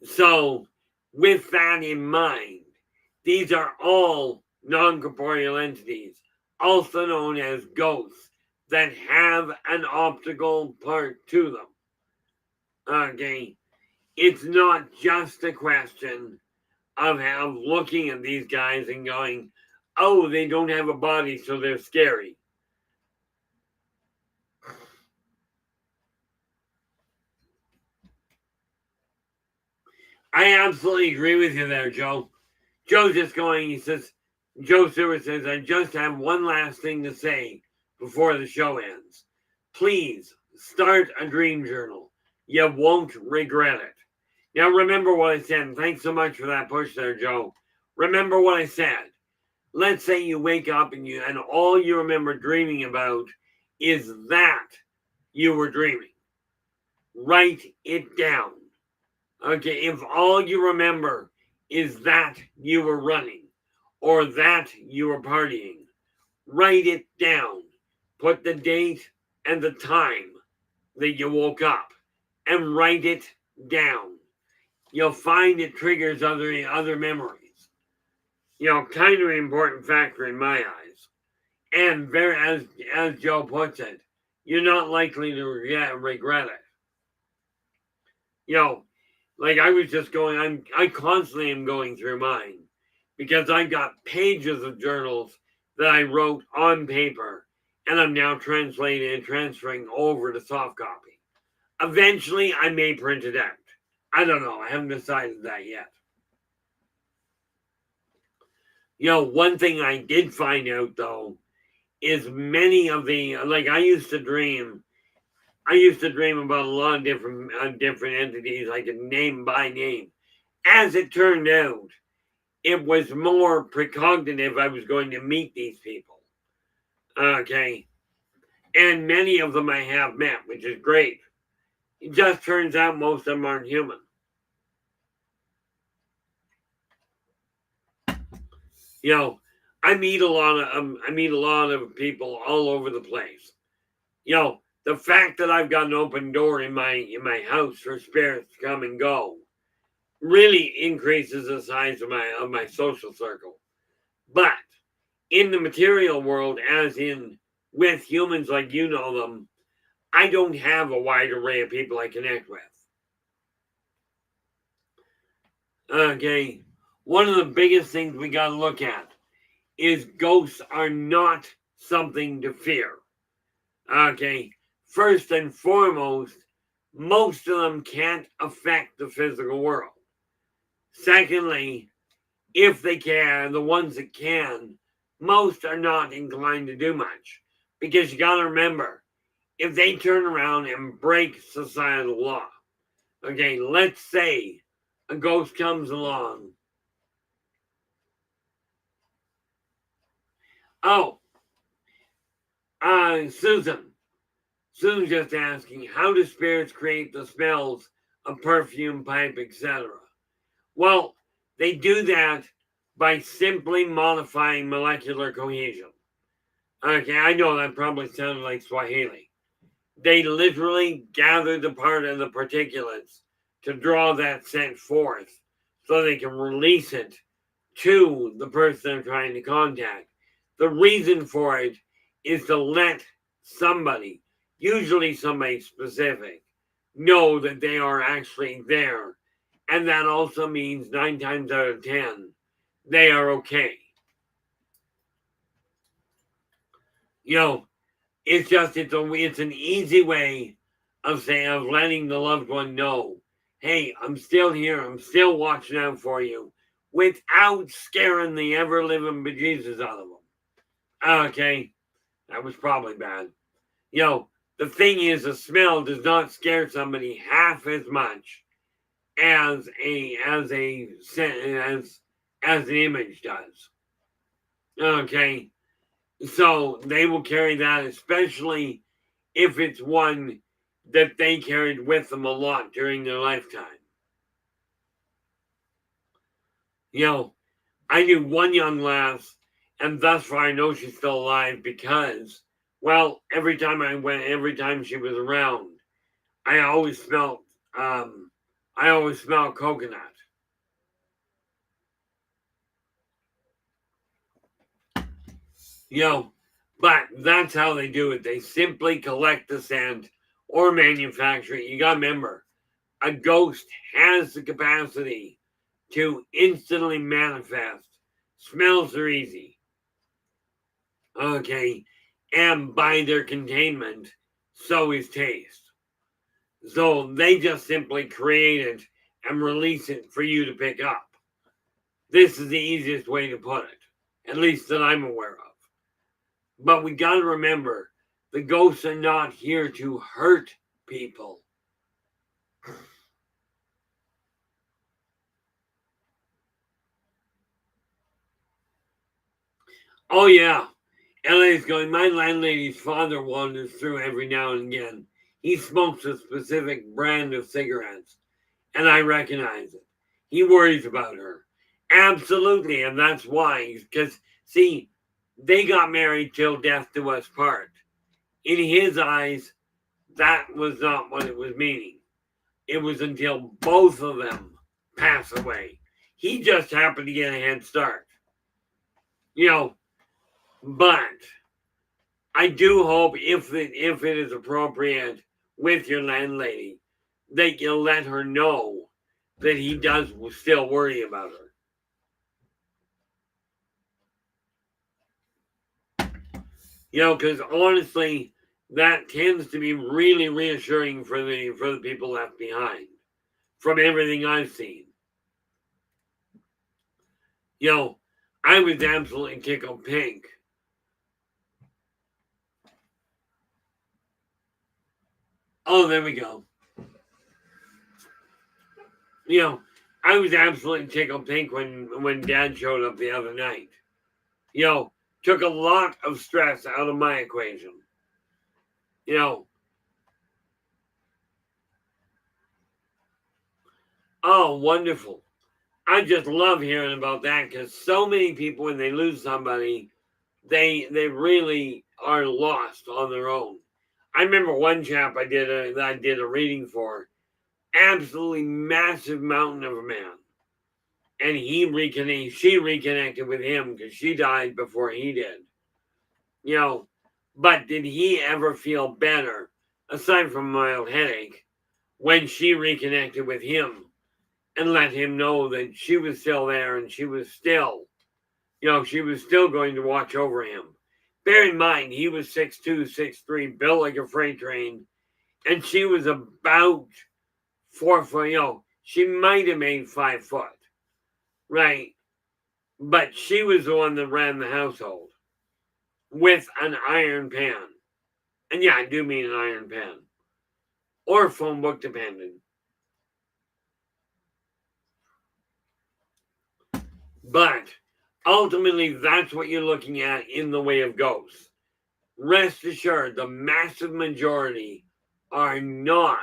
so with that in mind, these are all non-corporeal entities, also known as ghosts, that have an optical part to them. Okay, it's not just a question of looking at these guys and going, oh, they don't have a body, so they're scary. I absolutely agree with you there, Joe. Joe's just going, he says, Joe Stewart says, I just have one last thing to say before the show ends. Please start a dream journal. You won't regret it. Now, remember what I said. And thanks so much for that push there, Joe. Remember what I said. Let's say you wake up and all you remember dreaming about is that you were dreaming. Write it down. Okay, if all you remember is that you were running or that you were partying, write it down. Put the date and the time that you woke up and write it down. You'll find it triggers other memories. Kind of an important factor in my eyes. And as Joe puts it, you're not likely to regret it. Like I was just going, I constantly am going through mine because I've got pages of journals that I wrote on paper and I'm now translating and transferring over to soft copy. Eventually, I may print it out. I don't know. I haven't decided that yet. One thing I did find out though is many of the I used to dream about a lot of different entities I could name by name. As it turned out, it was more precognitive I was going to meet these people. Okay. And many of them I have met, which is great. It just turns out most of them aren't human. I meet a lot of people all over the place. The fact that I've got an open door in my house for spirits to come and go really increases the size of my social circle. But in the material world, as in with humans like you know them, I don't have a wide array of people I connect with. Okay, one of the biggest things we got to look at is ghosts are not something to fear. Okay, first and foremost, most of them can't affect the physical world. Secondly, if they can, the ones that can, most are not inclined to do much. Because you got to remember, if they turn around and break societal law, okay, let's say a ghost comes along. Oh, Susan. Susan's just asking, how do spirits create the smells of perfume, pipe, etc.? Well, they do that by simply modifying molecular cohesion. Okay, I know that probably sounded like Swahili. They literally gather the part of the particulates to draw that scent forth so they can release it to the person they're trying to contact. The reason for it is to let somebody, usually somebody specific, know that they are actually there. And that also means 9 times out of 10, they are okay. It's an easy way of letting the loved one know hey, I'm still here. I'm still watching out for you without scaring the ever-living bejesus out of them. Okay, that was probably bad. The thing is, a smell does not scare somebody half as much as an image does. Okay, so they will carry that, especially if it's one that they carried with them a lot during their lifetime. I knew one young lass, and thus far I know she's still alive because, well, every time she was around, I always smelled, coconut. But that's how they do it. They simply collect the scent or manufacture it. You gotta remember, a ghost has the capacity to instantly manifest. Smells are easy. Okay. And by their containment, so is taste. So they just simply create it and release it for you to pick up. This is the easiest way to put it, at least that I'm aware of. But we got to remember, the ghosts are not here to hurt people. Oh, yeah. LA's going, my landlady's father wanders through every now and again. He smokes a specific brand of cigarettes, and I recognize it. He worries about her. Absolutely, and that's why. Because, see, they got married till death do us part. In his eyes, that was not what it was meaning. It was until both of them pass away. He just happened to get a head start. But I do hope if it is appropriate with your landlady, that you'll let her know that he does still worry about her. Because honestly, that tends to be really reassuring for the people left behind, from everything I've seen. I was absolutely tickled pink. Oh, there we go. I was absolutely tickled pink when Dad showed up the other night. Took a lot of stress out of my equation. Oh, wonderful. I just love hearing about that because so many people, when they lose somebody, they really are lost on their own. I remember one chap I did a reading for, absolutely massive mountain of a man, and she reconnected with him because she died before he did. But did he ever feel better, aside from a mild headache, when she reconnected with him and let him know that she was still there and she was still going to watch over him? Bear in mind, he was 6'2", 6'3", built like a freight train, and she was about 4 foot. She might have made 5 foot, right? But she was the one that ran the household with an iron pan. And yeah, I do mean an iron pan. Or a phone book, depending. But ultimately, that's what you're looking at in the way of ghosts. Rest assured, the massive majority are not.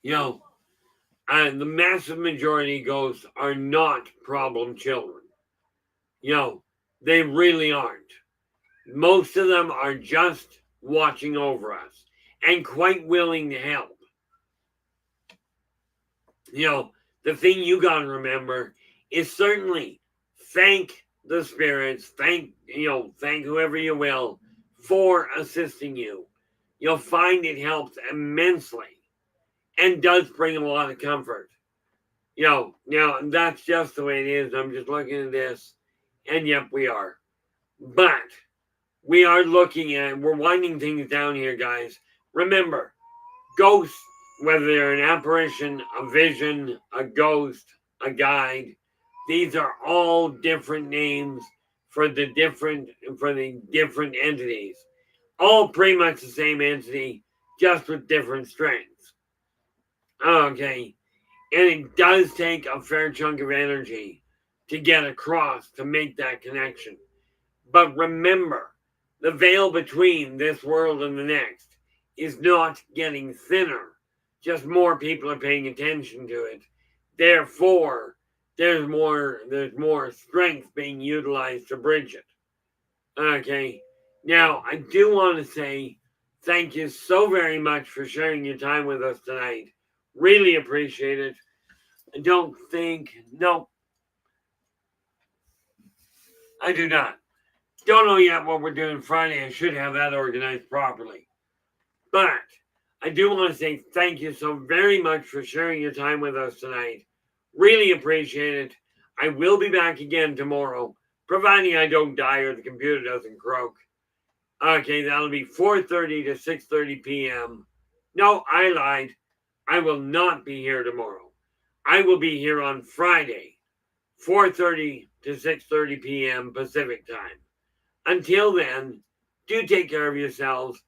The massive majority ghosts are not problem children. They really aren't. Most of them are just watching over us and quite willing to help. The thing you got to remember is certainly thank the spirits, thank whoever you will for assisting you. You'll find it helps immensely and does bring a lot of comfort. That's just the way it is. I'm just looking at this, and yep, we are. But we're winding things down here, guys. Remember, ghosts, whether they're an apparition, a vision, a ghost, a guide, these are all different names for the different entities. All pretty much the same entity, just with different strengths. Okay. And it does take a fair chunk of energy to get across to make that connection. But remember, the veil between this world and the next is not getting thinner. Just more people are paying attention to it. Therefore, there's more strength being utilized to bridge it. Okay. Now, I do want to say thank you so very much for sharing your time with us tonight. Really appreciate it. I don't think, no, I do not. Don't know yet what we're doing Friday. I should have that organized properly. But I do want to say thank you so very much for sharing your time with us tonight. Really appreciate it. I will be back again tomorrow, providing I don't die or the computer doesn't croak. Okay, that'll be 4:30 to 6:30 p.m. No, I lied. I will not be here tomorrow. I will be here on Friday, 4:30 to 6:30 p.m. Pacific time. Until then, do take care of yourselves